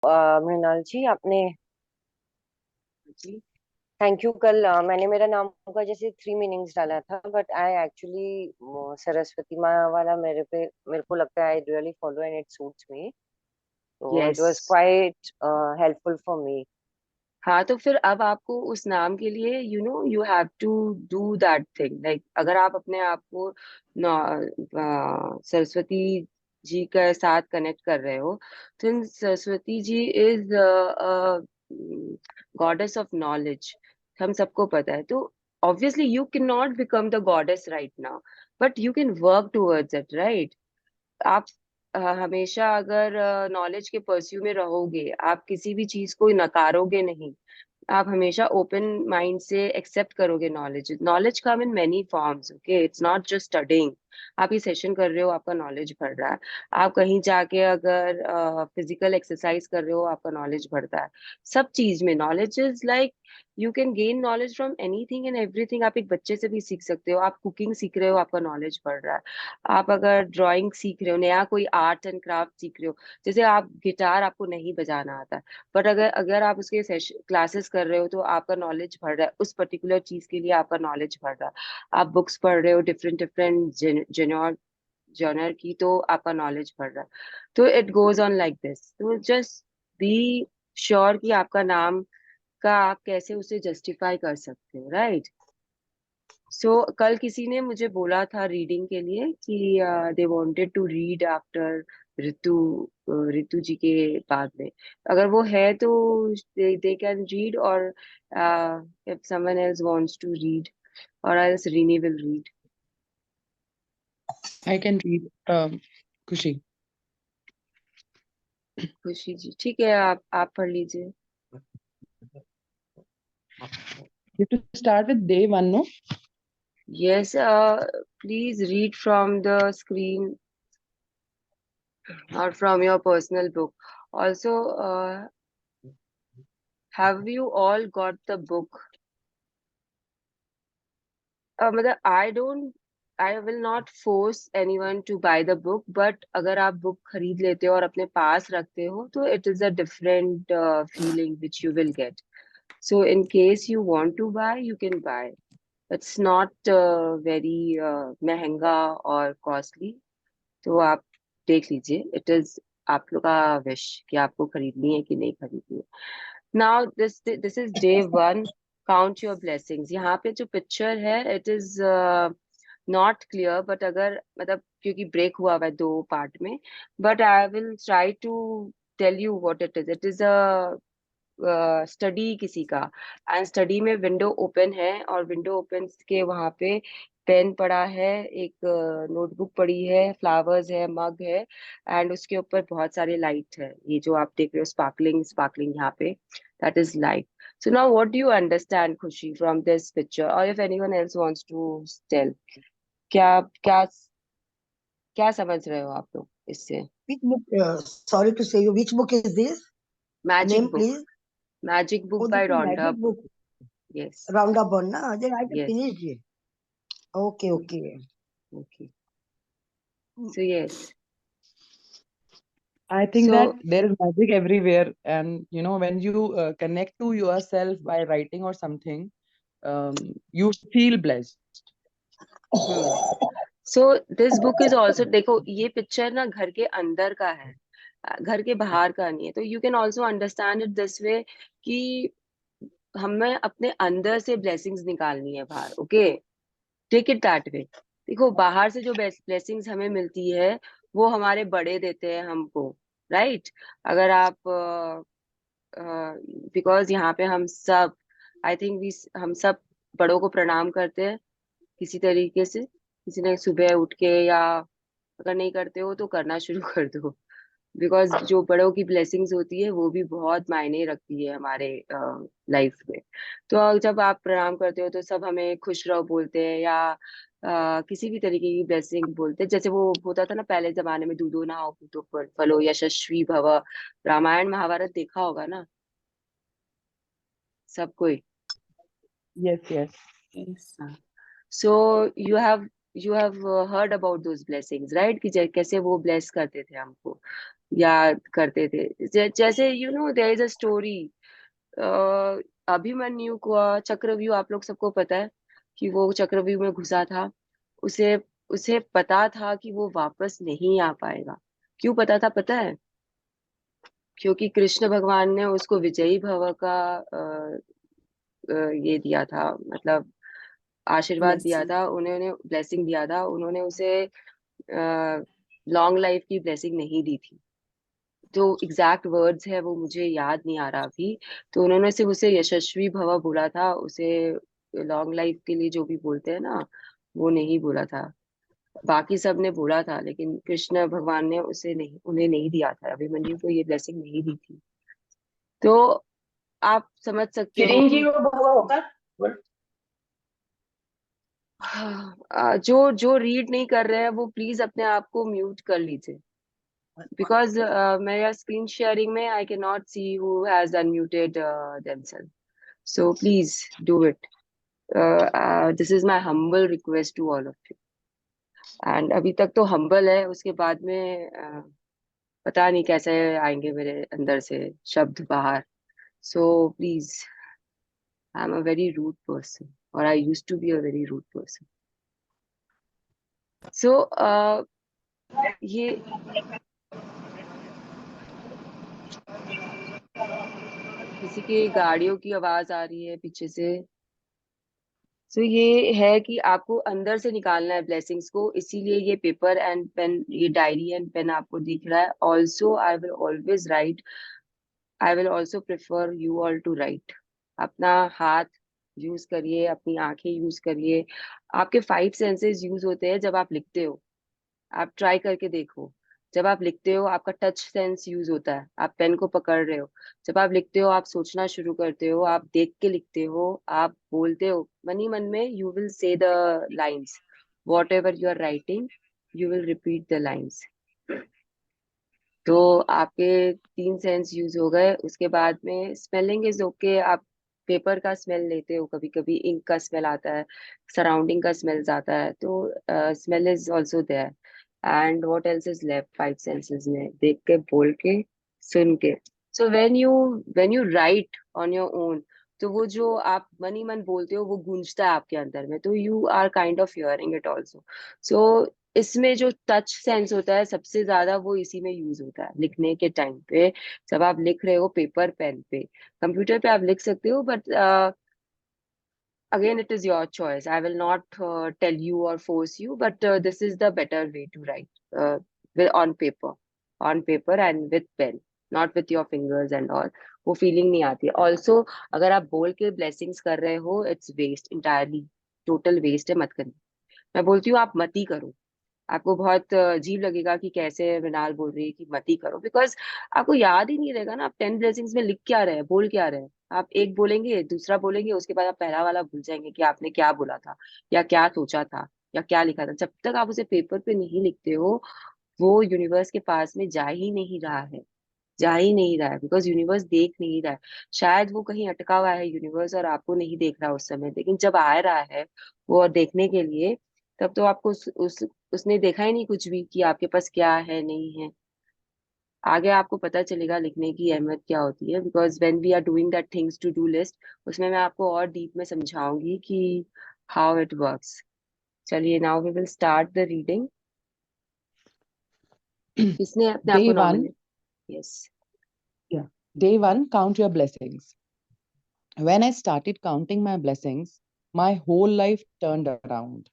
मृणाल जी, आपने जी। Thank you. कल मैंने मेरा नाम का जैसे 3 मीनिंग्स डाला था, बट आई एक्चुअली सरस्वती माँ वाला मेरे को लगता है I really follow and it suits me, तो it yes. Was quite helpful for me. हाँ, तो फिर अब आपको उस नाम के लिए you have to do that thing, like अगर आप अपने आप को सरस्वती जी के साथ कनेक्ट कर रहे हो, तो Saraswati ji is goddess of knowledge. हम सबको पता है, तो obviously you can not become the goddess right now, but you can work towards it, right? आप हमेशा अगर नॉलेज के परस्यू में रहोगे, आप किसी भी चीज को नकारोगे नहीं, आप हमेशा ओपन माइंड से एक्सेप्ट करोगे knowledge. Knowledge come in many forms, okay, it's not just studying. आप ये सेशन कर रहे हो, आपका नॉलेज बढ़ रहा है। आप कहीं जाके अगर फिजिकल एक्सरसाइज कर रहे हो, आपका नॉलेज बढ़ता है। सब चीज में knowledge is like you can gain knowledge from anything and everything. आप एक बच्चे से भी सीख सकते हो, आप कुकिंग सीख रहे हो, आपका नॉलेज बढ़ रहा है। आप अगर ड्राइंग सीख रहे हो, नया कोई आर्ट एंड क्राफ्ट सीख रहे हो, जैसे आप गिटार आपको नहीं बजाना आता, बट अगर अगर आप उसके सेशन क्लासेस कर रहे हो, तो आपका नॉलेज बढ़ रहा है, उस पर्टिकुलर चीज के लिए आपका नॉलेज बढ़ रहा है। आप बुक्स पढ़ रहे हो डिफरेंट डिफरेंट जेनर जॉनर की, तो आपका नॉलेज बढ़ रहा है। तो it goes on like this, तो जस्ट बी श्योर कि आपका नाम का आप कैसे उसे जस्टिफाई कर सकते हो, राइट? सो कल किसी ने मुझे बोला था रीडिंग के लिए कि they wanted to read after Ritu, Ritu ji के बाद में। अगर वो है तो दे कैन रीड, और if someone else wants to read, और else Rini will read. I can read. Kushi. खुशी जी, ठीक है, आप पढ़ लीजिए। You have to start with day one, no? Yes, please read from the screen or from your personal book. Also, have you all got the book? मतलब I will not force anyone to buy the book, but अगर आप book खरीद लेते हो और अपने पास रखते हो, तो it is a different feeling which you will get. So in case you want to buy, you can buy. It's not very महंगा और कॉस्टली, तो आप देख लीजिए। इट इज आप लोग का विश कि आपको खरीदनी है कि नहीं खरीदनी है। Now this is day one, count your blessings. यहाँ पे जो पिक्चर है, it is not clear, but अगर मतलब क्योंकि ब्रेक हुआ हुआ है दो पार्ट में, but I will try to tell you what it is. It is a study किसी का, एंड स्टडी में विंडो ओपन है, और विंडो ओपन के वहां पे पेन पड़ा है, एक नोटबुक पड़ी है, फ्लावर्स है, मग है, एंड उसके ऊपर बहुत सारे लाइट है। ये जो आप देख रहे हो स्पार्कलिंग स्पार्कलिंग यहाँ पे, that is light. So now what do you understand खुशी फ्रॉम दिस पिक्चर, और if anyone else wants to tell, क्या क्या क्या समझ रहे हो आप लोग इससे? Which book? Sorry to say you, which book is this? Magic Name, book, please. Magic book Oh, this by is Rhonda. magic book. Yes. Roundup one, na? Then I can yes. finish it. Okay, okay. Okay. Mm. So yes. I think that So, there is magic everywhere, and when you connect to yourself by writing or something, you feel blessed. So this book is also, देखो ये picture ना घर के अंदर का है, घर के बाहर का नहीं है, तो you can also understand it this way कि हमें अपने अंदर से ब्लेसिंग्स निकालनी है बाहर, okay? Take it that way. देखो बाहर से जो ब्लेसिंग्स हमें मिलती है, वो हमारे बड़े देते हैं हमको, राइट? अगर आप बिकॉज यहाँ पे हम सब, आई थिंक वी, हम सब बड़ों को प्रणाम करते हैं किसी तरीके से। किसी ने सुबह उठ के, या अगर नहीं करते हो तो करना शुरू कर दो, बिकॉज जो बड़ों की ब्लेसिंग्स होती है वो भी बहुत मायने रखती है हमारे लाइफ में। तो जब आप प्रणाम करते हो, तो सब हमें खुश रहो बोलते हैं, या किसी भी तरीके की ब्लेसिंग बोलते हैं। जैसे वो होता था ना पहले जमाने में, दूधो नहाओ पूतो फलो यशस्वी भव। रामायण महाभारत देखा होगा ना सब कोई? Yes, yes. So you have you have heard about those blessings, right? कि कैसे वो bless करते थे हमको, याद करते थे। जैसे there is a story, Abhimanyu का चक्रव्यूह आप लोग सबको पता है कि वो चक्रव्यूह में घुसा था। उसे उसे पता था कि वो वापस नहीं आ पाएगा। क्यों पता था पता है? क्योंकि कृष्ण भगवान ने उसको विजयी भव का ये दिया था, मतलब आशीर्वाद दिया Blessing. था, उन्होंने ब्लेसिंग दिया था, उन्होंने उसे लॉन्ग लाइफ की ब्लेसिंग नहीं दी थी। जो एग्जैक्ट वर्ड्स है वो मुझे याद नहीं आ रहा अभी। तो उन्होंने सिर्फ उसे यशस्वी भव बोला था, उसे लॉन्ग लाइफ के लिए जो भी बोलते हैं ना, वो नहीं बोला था। बाकी सब ने बोला था, लेकिन कृष्ण भगवान ने उसे नहीं, उन्हें नहीं दिया था, अभिमन्यु को ये ब्लेसिंग नहीं दी थी। तो आप समझ सकते हो कि चिरंजीव भव होगा। जो जो रीड नहीं कर रहे हैं वो प्लीज अपने आप को म्यूट कर लीजिए, बिकॉज मेरा स्क्रीन शेयरिंग में I can not see who has unmuted themselves, so please do it. This is my humble request to all of you. And अभी तक तो हम्बल है, उसके बाद में पता नहीं कैसे आएंगे मेरे अंदर से शब्द बाहर। So please, I am a very rude person, और I used to be a very rude person. So ये किसी की गाड़ियों की आवाज आ रही है पीछे से। सो ये है कि आपको अंदर से निकालना है ब्लेसिंग्स को, इसीलिए ये पेपर एंड पेन, ये डायरी एंड पेन आपको दिख रहा है। Also I will always write, I will also prefer you all to write. अपना हाथ यूज करिए, अपनी आंखें यूज करिए। आपके 5 सेंसेस यूज होते हैं जब आप लिखते हो। आप ट्राई करके देखो। जब आप लिखते हो आपका टच सेंस यूज होता है, आप पेन को पकड़ रहे हो। जब आप लिखते हो आप सोचना शुरू करते हो, आप देख के लिखते हो, आप बोलते हो मन ही मन में, you will say the lines. Whatever you are writing, you will repeat the lines. तो आपके 3 सेंस यूज हो गए। उसके बाद में स्मेलिंग इज ओके। आप पेपर का स्मेल लेते हो, कभी कभी इंक का स्मेल आता है, सराउंडिंग का स्मेल आता है, तो smell is also there. And what else is left 5 senses में? देख के, बोल के, सुन के। So when you write on your own, तो वो जो आप मन ही मन बोलते हो वो गूंजता है आपके अंदर में, तो you are kind of hearing it also. So इसमें जो टच सेंस होता है सबसे ज्यादा, वो इसी में यूज होता है लिखने के टाइम पे। जब आप लिख रहे हो पेपर पेन पे, कंप्यूटर पे आप लिख सकते हो, but again it is your choice. I will not tell you or force you, but this is the better way to write, on paper and with pen, not with your fingers and all. वो feeling नहीं आती। Also अगर आप बोल के blessings कर रहे हो, it's waste, entirely total waste है, मत करिए। मैं बोलती हूँ आप मत ही करो। आपको बहुत अजीब लगेगा कि कैसे मृणाल बोल रही है कि मत ही करो, बिकॉज आपको याद ही नहीं रहेगा ना आप 10 ब्लेसिंग्स में लिख क्या रहे, बोल क्या रहे। आप एक बोलेंगे, दूसरा बोलेंगे, उसके बाद आप पहला वाला भूल जाएंगे कि आपने क्या बोला था, या क्या सोचा था, या क्या लिखा था। जब तक आप उसे पेपर पे नहीं लिखते हो, वो यूनिवर्स के पास में जा ही नहीं रहा है, जा ही नहीं रहा है, बिकॉज यूनिवर्स देख नहीं रहा है। शायद वो कहीं अटका हुआ है यूनिवर्स, और आपको नहीं देख रहा उस समय, लेकिन जब आ रहा है वो और देखने के लिए, तब तो आपको उसने देखा ही नहीं कुछ भी कि आपके पास क्या है नहीं है। आगे आपको पता चलेगा लिखने की अहमियत क्या होती है, because when we are doing that things to do list, उसमें मैं आपको और डीप में समझाऊंगी कि हाउ इट वर्क्स। चलिए, now we will start the reading. किसने अपने आप Day को one, nominate? Yes. yeah. Day one, count your blessings. When I started counting my blessings, my whole life turned around.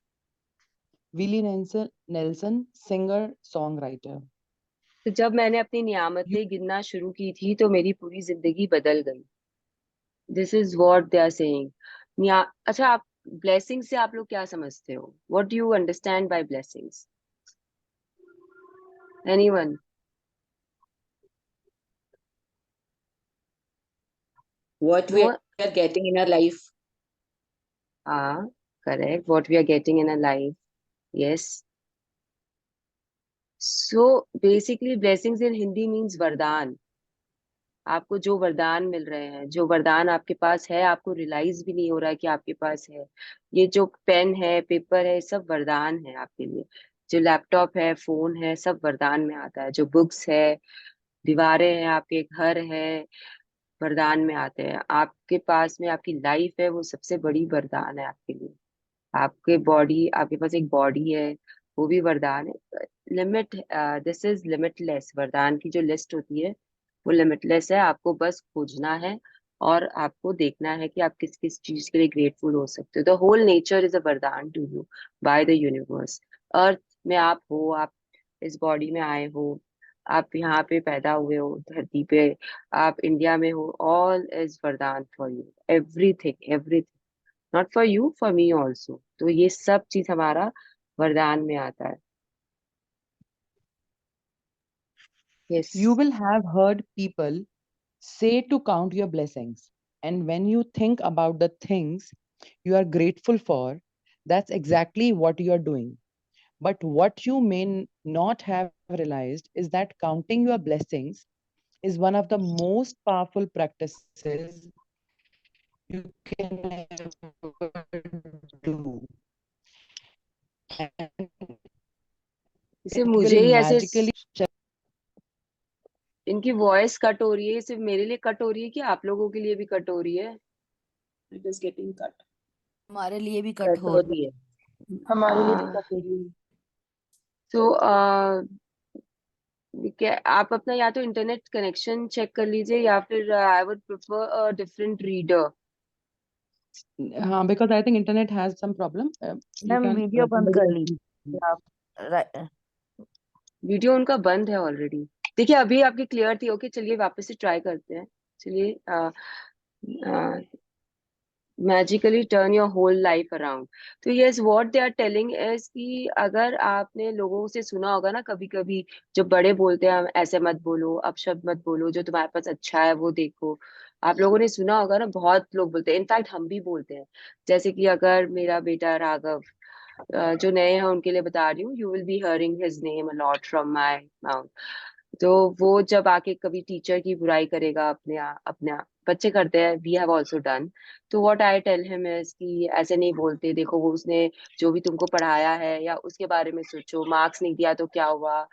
Willie Nelson, singer, songwriter. तो जब मैंने अपनी You, नियामतें गिनना शुरू की थी तो मेरी पूरी जिंदगी बदल गई। This is what they are saying. अच्छा, आप ब्लेसिंग से आप लोग क्या समझते हो? What do you understand by blessings? Anyone? What we no? are getting in our life. हाँ, correct, what we are getting in a life. Yes. So basically blessings in Hindi means वरदान। आपको जो वरदान मिल रहे हैं, जो वरदान आपके पास है, आपको रियलाइज भी नहीं हो रहा है कि आपके पास है। ये जो पेन है, पेपर है, सब वरदान है आपके लिए। जो लैपटॉप है, फोन है, सब वरदान में आता है। जो बुक्स है, दीवारें हैं, आपके घर है, वरदान में आते हैं। आपके पास में आपकी लाइफ है, वो सबसे बड़ी वरदान है आपके लिए। आपके पास एक बॉडी है, वो भी वरदान है। Limit this is limitless. वरदान की जो लिस्ट होती है वो लिमिटलेस है। आपको बस खोजना है और आपको देखना है कि आप किस किस चीज के लिए ग्रेटफुल हो सकते हो। The whole nature is a वरदान to you by the universe. Earth में आप हो, आप इस बॉडी में आए हो, आप यहाँ पे पैदा हुए हो धरती पे, आप इंडिया में हो, ऑल इज वरदान for you. Everything, everything, not for you, for me also. तो ये सब चीज हमारा वरदान में आता है। Yes. You will have heard people say to count your blessings. And when you think about the things you are grateful for, that's exactly what you are doing. But what you may not have realized is that counting your blessings is one of the most powerful practices you can ever do. And इसे it मुझे will ही ऐसे magically इनकी voice cut हो रही है, सिर्फ मेरे लिए कट हो रही है कि आप लोगों के लिए भी कट हो रही है? It is getting cut. हमारे लिए भी कट कट हो हो रही रही है। हमारे लिए भी हाँ। cut हो रही है। तो क्या आप अपना या तो इंटरनेट कनेक्शन चेक कर लीजिए, या फिर I would prefer a different reader. because I think internet has some problem. You ma'am can video बंद somebody कर else लीजिए आप। वीडियो उनका बंद है ऑलरेडी। देखिए अभी आपकी क्लियर थी। ओके, चलिए वापस से ट्राई करते हैं। चलिए, magically turn your whole life around. तो yes, what they are telling is कि अगर आपने लोगों से सुना होगा ना, कभी कभी जो बड़े बोलते हैं, ऐसे मत बोलो, अपशब्द मत बोलो, जो तुम्हारे पास अच्छा है वो देखो। आप लोगों ने सुना होगा ना, बहुत लोग बोलते हैं, इनफैक्ट हम भी बोलते हैं। जैसे कि अगर मेरा बेटा राघव, जो नए हैं उनके लिए बता रही हूँ, you will be hearing his name a lot from my mouth. तो वो जब आके कभी टीचर की बुराई करेगा, अपने बच्चे करते हैं, वी हैव ऑल्सो डन। तो what I tell him is कि ऐसे नहीं बोलते, देखो वो उसने जो भी तुमको पढ़ाया है, या उसके बारे में सोचो, मार्क्स नहीं दिया तो क्या हुआ,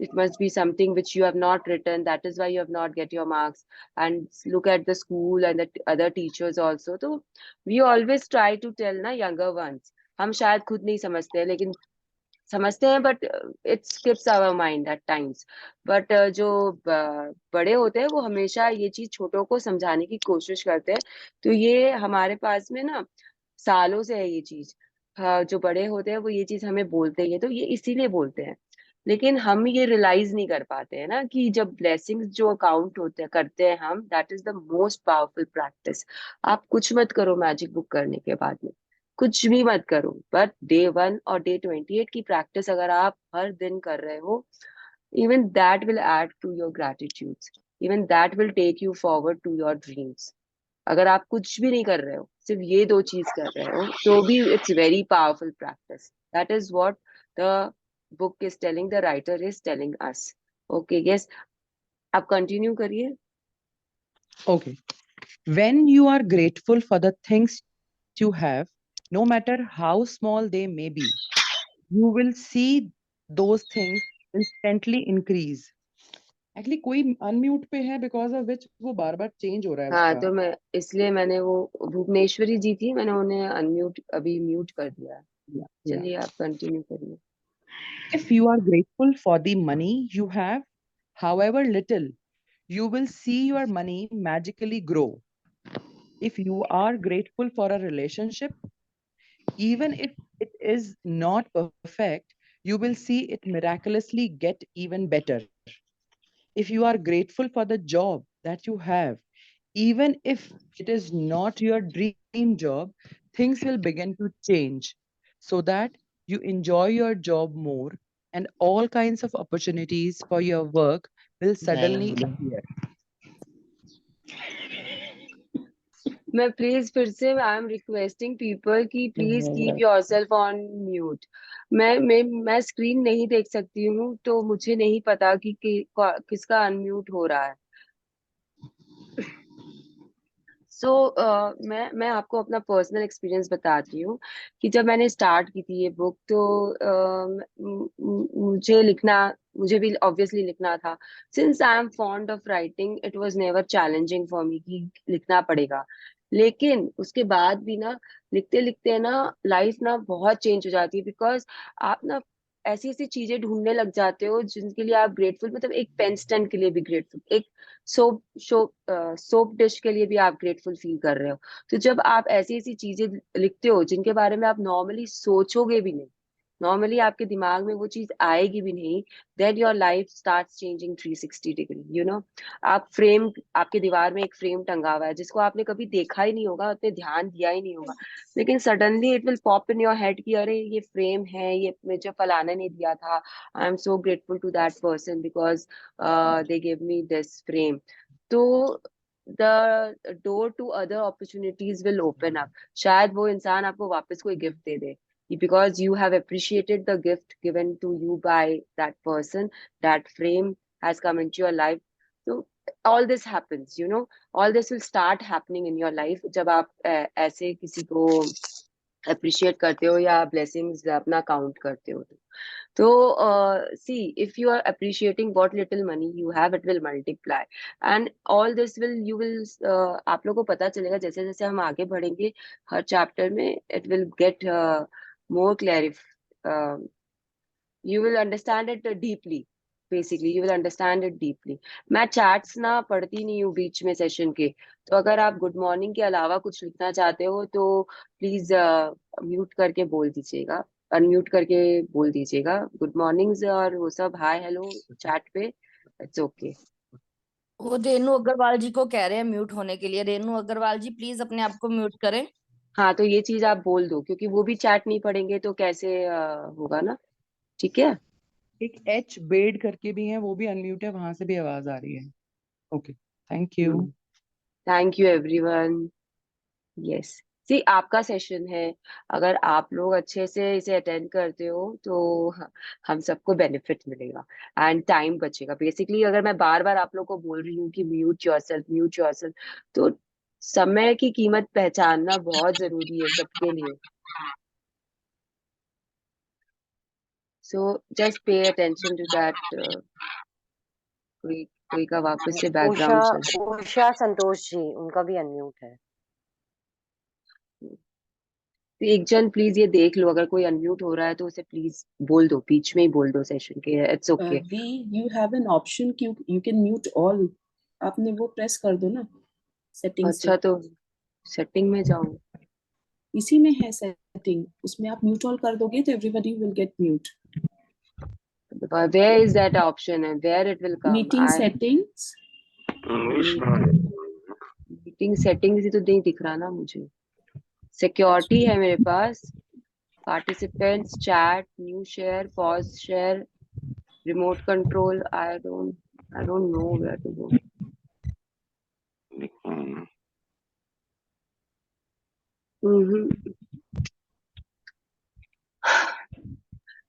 it must be something which you have not written, that is why you have not get your marks, and look at the school and the other teachers also. तो we always try to tell ना younger ones. हम शायद खुद नहीं समझते हैं, लेकिन समझते हैं, but it skips our mind at times. But जो बड़े होते हैं वो हमेशा ये चीज छोटों को समझाने की कोशिश करते हैं। तो ये हमारे पास में ना सालों से है ये चीज। हाँ, जो बड़े होते हैं वो ये चीज हमें बोलते ही है, तो ये इसीलिए बोलते हैं। लेकिन हम ये रियलाइज नहीं कर पाते हैं ना कि जब ब्लेसिंग्स जो अकाउंट होते हैं, करते हैं हम, that is the most powerful practice. आप कुछ मत करो मैजिक बुक करने के बाद में, कुछ भी मत करो, बट डे 1 और डे 28 की प्रैक्टिस अगर आप हर दिन कर रहे हो, even that will add to your gratitudes, even that will take you forward to your dreams. अगर आप कुछ भी नहीं कर रहे हो, सिर्फ ये दो चीज कर रहे हो, तो भी it's very powerful practice. That is what the book is telling, the writer is telling us. Okay, yes, आप कंटिन्यू करिए। Okay. When you are grateful for the things you have, no matter how small they may be, you will see those things instantly increase. Actually, कोई unmute पे है because of which वो बार बार change हो रहा है हाँ, उसका. तो मैं इसलिए मैंने वो भुवनेश्वरी जी थी, मैंने उन्हें अनम्यूट अभी म्यूट कर दिया है। Yeah. चलिए आप कंटिन्यू करिए। If you are grateful for the money you have, however little, you will see your money magically grow. If you are grateful for a relationship, even if it is not perfect, you will see it miraculously get even better. If you are grateful for the job that you have, even if it is not your dream job, things will begin to change so that you enjoy your job more and all kinds of opportunities for your work will suddenly appear. मैं please फिर से, I am requesting people कि please keep yourself on mute. मैं screen नहीं देख सकती हूँ, तो मुझे नहीं पता कि किसका अनम्यूट हो रहा है। सो मैं आपको अपना पर्सनल एक्सपीरियंस बताती हूँ कि जब मैंने स्टार्ट की थी ये बुक, तो मुझे भी ऑब्वियसली लिखना था। Since I am fond of writing, it was never challenging for me कि लिखना पड़ेगा। लेकिन उसके बाद भी ना, लिखते लिखते ना लाइफ ना बहुत चेंज हो जाती है, बिकॉज आप ना ऐसी ऐसी चीजें ढूंढने लग जाते हो जिनके लिए आप ग्रेटफुल, मतलब एक पेन स्टैंड के लिए भी ग्रेटफुल, एक सोप सोप डिश के लिए भी आप ग्रेटफुल फील कर रहे हो। तो जब आप ऐसी ऐसी चीजें लिखते हो जिनके बारे में आप नॉर्मली सोचोगे भी नहीं, नॉर्मली आपके दिमाग में वो चीज आएगी भी नहीं, then your life start changing 360 degree, you know. आप फ्रेम, आपके दीवार में एक फ्रेम टंगा हुआ है जिसको आपने कभी देखा ही नहीं होगा, उतने ध्यान दिया ही नहीं होगा, लेकिन suddenly it will pop in your head कि अरे ये फ्रेम है, ये मुझे फलाने ने दिया था, I am so grateful to that person because they give me this frame. तो the door to other opportunities will open up. शायद वो इंसान आपको वापस कोई गिफ्ट दे दे, because you have appreciated the gift given to you by that person, that frame has come into your life. So all this happens, you know, all this will start happening in your life जब आप ऐसे किसी को appreciate करते हो या blessings अपना count करते हो। तो see, if you are appreciating what little money you have, it will multiply, and all this will you will, आप लोगों को पता चलेगा जैसे जैसे हम आगे बढ़ेंगे हर चैप्टर में, it will get more clarif you will understand it deeply, basically you will understand it deeply। मैं चैट्स ना पढ़ती नहीं हूँ बीच में सेशन के, तो अगर आप गुड मॉर्निंग के अलावा कुछ लिखना चाहते हो तो प्लीज म्यूट करके बोल दीजिएगा, अनम्यूट करके बोल दीजिएगा गुड मॉर्निंग्स और वो सब, हाय हेलो चैट पे, इट्स ओके। वो रेनू अग्रवाल जी को कह रहे हैं म्यूट होने के लिए। रेनू अग्रवाल जी प्लीज अपने आप को म्यूट करें। हाँ, तो ये चीज आप बोल दो, क्योंकि वो भी चैट नहीं पढ़ेंगे तो कैसे होगा ना, ठीक है। एक एच बेड करके भी है, वो भी अनम्यूट है, वहां से भी आवाज आ रही है। Okay, thank you. Thank you everyone. Yes, see आपका सेशन है, अगर आप लोग अच्छे से इसे अटेंड करते हो तो हम सबको बेनिफिट मिलेगा एंड टाइम बचेगा। बेसिकली अगर मैं बार बार आप लोग को बोल रही हूँ कि म्यूट योरसेल्फ, म्यूट योरसेल्फ, तो समय की कीमत पहचानना बहुत जरूरी है सबके लिए। So just pay attention to that. कोई कोई का वापस से उषा बैकग्राउंड चल, उषा संतोष जी, उनका भी अनम्यूट है। तो एक जन प्लीज ये देख लो, अगर कोई अनम्यूट हो रहा है तो उसे प्लीज बोल दो, बीच में ही बोल दो सेशन के, it's okay. We you have an option कि you can mute all। आपने वो प्रेस कर दो ना सेटिंग से। अच्छा, तो सेटिंग में जाऊं, इसी में है सेटिंग, उसमें आप म्यूट ऑल कर दोगे तो everybody will get mute. where is that option and where it will come? Meeting I settings. Meeting settings ही तो नहीं दिख रहा ना मुझे। सिक्योरिटी है मेरे पास, participants, chat, new share, pause share, remote control, I don't know where to go.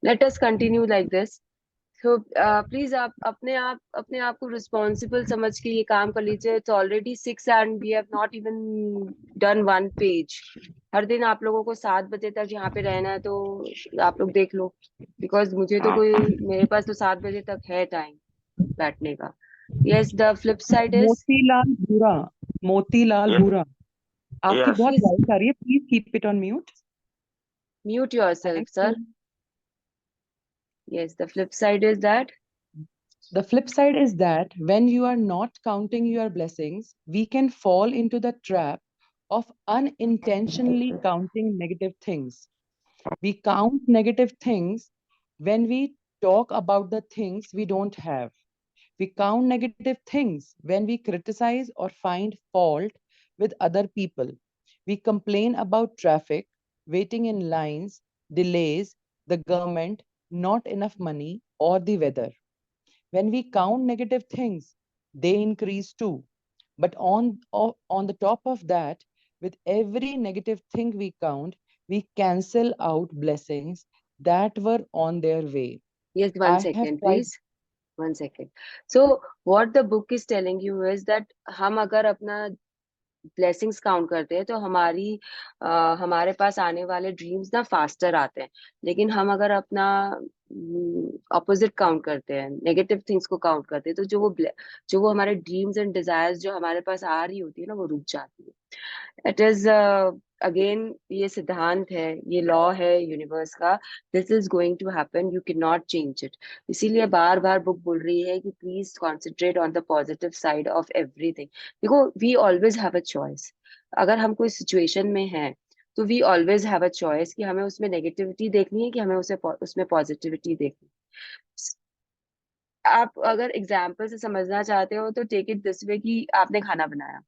Let us continue like this. तो प्लीज आप अपने आप को रिस्पॉन्सिबल समझ के ये काम कर लीजिए। It's already 6 and we have not even done 1 page. हर दिन आप लोगों को 7 बजे तक यहाँ पे रहना है, तो आप लोग देख लो, बिकॉज मुझे तो कोई, मेरे पास तो 7 बजे तक है टाइम बैठने का। Yes, the flip side is, Motilal भूरा, मोतीलाल भूरा, आपकी बहुत प्लीज वॉइस आ रही है, please keep it on mute. Mute your self thank you. Sir. Yes, the flip side is that, The flip side is that when you are not counting your blessings, we can fall into the trap of unintentionally counting negative things. We count negative things when we talk about the things we don't have. We count negative things when we criticize or find fault with other people. We complain about traffic, waiting in lines, delays, the government, not enough money, or the weather. When we count negative things, they increase too. But on the top of that, with every negative thing we count, we cancel out blessings that were on their way. yes, one I have second tried. please, 1 second। So what the book is telling you is that हम अगर अपना blessings count करते हैं तो हमारे पास आने वाले dreams ना फास्टर आते हैं। लेकिन हम अगर अपना ऑपोजिट काउंट करते हैं, नेगेटिव थिंग्स को काउंट करते हैं, तो जो वो हमारे ड्रीम्स एंड डिजायर्स जो हमारे पास आ रही होती है ना, वो रुक जाती है। इट इज अगेन, ये सिद्धांत है, ये लॉ है यूनिवर्स का। This is going to happen, you can not change it. इसीलिए बार बार बुक बोल रही है कि please concentrate on the positive side of everything. देखो, we always have a choice. अगर हम कोई सिचुएशन में हैं तो we always have a choice कि हमें उसमें नेगेटिविटी देखनी है कि हमें उसमें पॉजिटिविटी देखनी है। आप अगर एग्जाम्पल से समझना चाहते हो तो टेक इट दिस वे कि आपने खाना बनाया,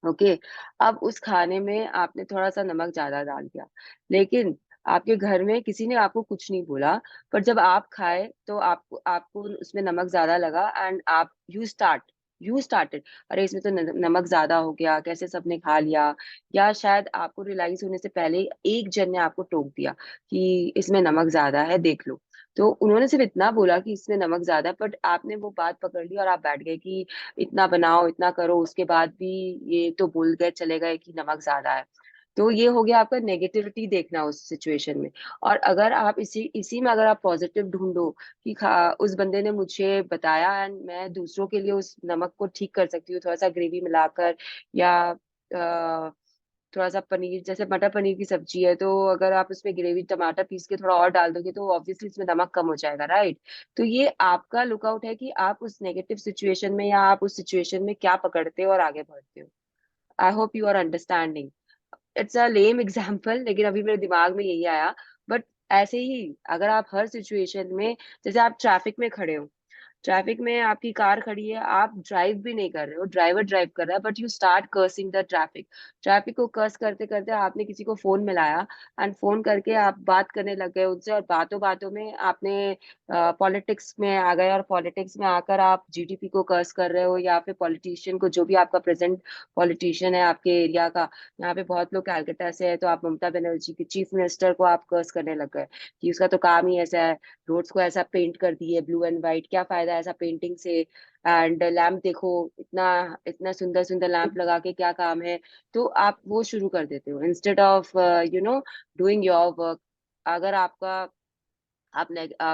ओके। अब उस खाने में आपने थोड़ा सा नमक ज्यादा डाल दिया, लेकिन आपके घर में किसी ने आपको कुछ नहीं बोला। पर जब आप खाए तो आपको आपको उसमें नमक ज्यादा लगा एंड आप यू स्टार्टेड, अरे इसमें तो नमक ज्यादा हो गया, कैसे सबने खा लिया। या शायद आपको रियलाइज होने से पहले एक जन ने आपको टोक दिया कि इसमें नमक ज्यादा है, देख लो। तो उन्होंने सिर्फ इतना बोला कि इसमें नमक ज्यादा है, बट आपने वो बात पकड़ ली और आप बैठ गए कि इतना बनाओ, इतना करो, उसके बाद भी ये तो भूल गए, चले गए कि नमक ज्यादा है। तो ये हो गया आपका नेगेटिविटी देखना उस सिचुएशन में। और अगर आप इसी इसी में अगर आप पॉजिटिव ढूंढो कि उस बंदे ने मुझे बताया एंड मैं दूसरों के लिए उस नमक को ठीक कर सकती हूँ, थोड़ा सा ग्रेवी मिलाकर, या थोड़ा सा पनीर, जैसे मटर पनीर की सब्जी है, तो अगर आप उसमें ग्रेवी टमाटर पीस के थोड़ा और डाल दोगे तो ऑब्वियसली इसमें नमक कम हो जाएगा, राइट। तो ये आपका लुकआउट है कि आप उस नेगेटिव सिचुएशन में या आप उस सिचुएशन में क्या पकड़ते हो और आगे बढ़ते हो। I hope you are understanding. It's a lame example, लेकिन अभी मेरे दिमाग में यही आया। बट ऐसे ही अगर आप हर सिचुएशन में, जैसे आप ट्रैफिक में खड़े हो, ट्रैफिक में आपकी कार खड़ी है, आप ड्राइव भी नहीं कर रहे हो, ड्राइवर ड्राइव कर रहा है, but you start cursing the traffic. Traffic को कर्स करते करते आपने किसी को फोन मिलाया एंड फोन करके आप बात करने लग गए उनसे, और बातों बातों में आपने पॉलिटिक्स में आ गए, और पॉलिटिक्स में आकर आप जीडीपी को कर्स कर रहे हो, या फिर पॉलिटिशियन को, जो भी आपका प्रेजेंट पॉलिटिशियन है आपके एरिया का। यहाँ पे बहुत लोग कैलकाटा से है, तो आप ममता बनर्जी की चीफ मिनिस्टर को आप कर्स करने लग गए कि उसका तो काम ही ऐसा है, रोड्स को ऐसा पेंट कर दिए ब्लू एंड व्हाइट, क्या फायदा ऐसा पेंटिंग से। एंड लैम्प देखो, इतना इतना सुंदर सुंदर लैम्प लगा के क्या काम है। तो आप वो शुरू कर देते हो instead of doing your work. अगर आप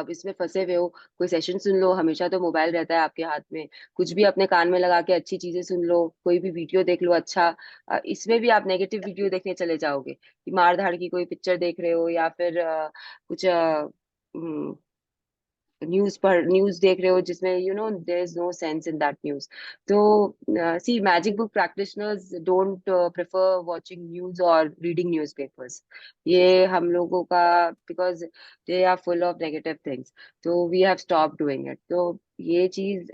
इसमें फंसे हुए हो, कोई सेशन सुन लो, हमेशा तो मोबाइल रहता है आपके हाथ में, कुछ भी अपने कान में लगा के अच्छी चीजें सुन लो, कोई भी वीडियो देख लो अच्छा। इसमें भी आप नेगेटिव वीडियो देखने चले जाओगे कि मार धाड़ की कोई पिक्चर देख रहे हो, या फिर कुछ न्यूज देख रहे हो जिसमें there is no sense in that news. तो see, magic book practitioners don't prefer watching news और रीडिंग न्यूज़पेपर्स। ये हम लोगों का, because they are full of negative things, तो we have stop doing it. तो ये चीज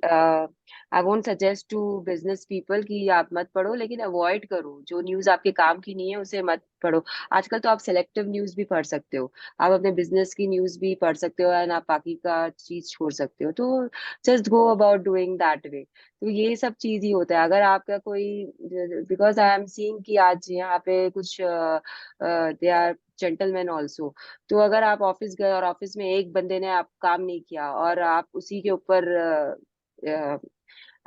I won't suggest to business people कि आप मत पढ़ो, लेकिन अवॉइड करो, जो न्यूज आपके काम की नहीं है उसे मत पढ़ो। आजकल तो आप सेलेक्टिव न्यूज भी पढ़ सकते हो, आप अपने बिजनेस की न्यूज भी पढ़ सकते हो एंड आप बाकी का चीज छोड़ सकते हो। तो just go about doing that way. तो ये सब चीज ही होता है। अगर आपका कोई, बिकॉज आई एम सीइंग कि आज यहाँ पे कुछ दे आर जेंटलमैन ऑल्सो। तो अगर आप ऑफिस गए और ऑफिस में एक बंदे ने आप काम नहीं किया और आप उसी के ऊपर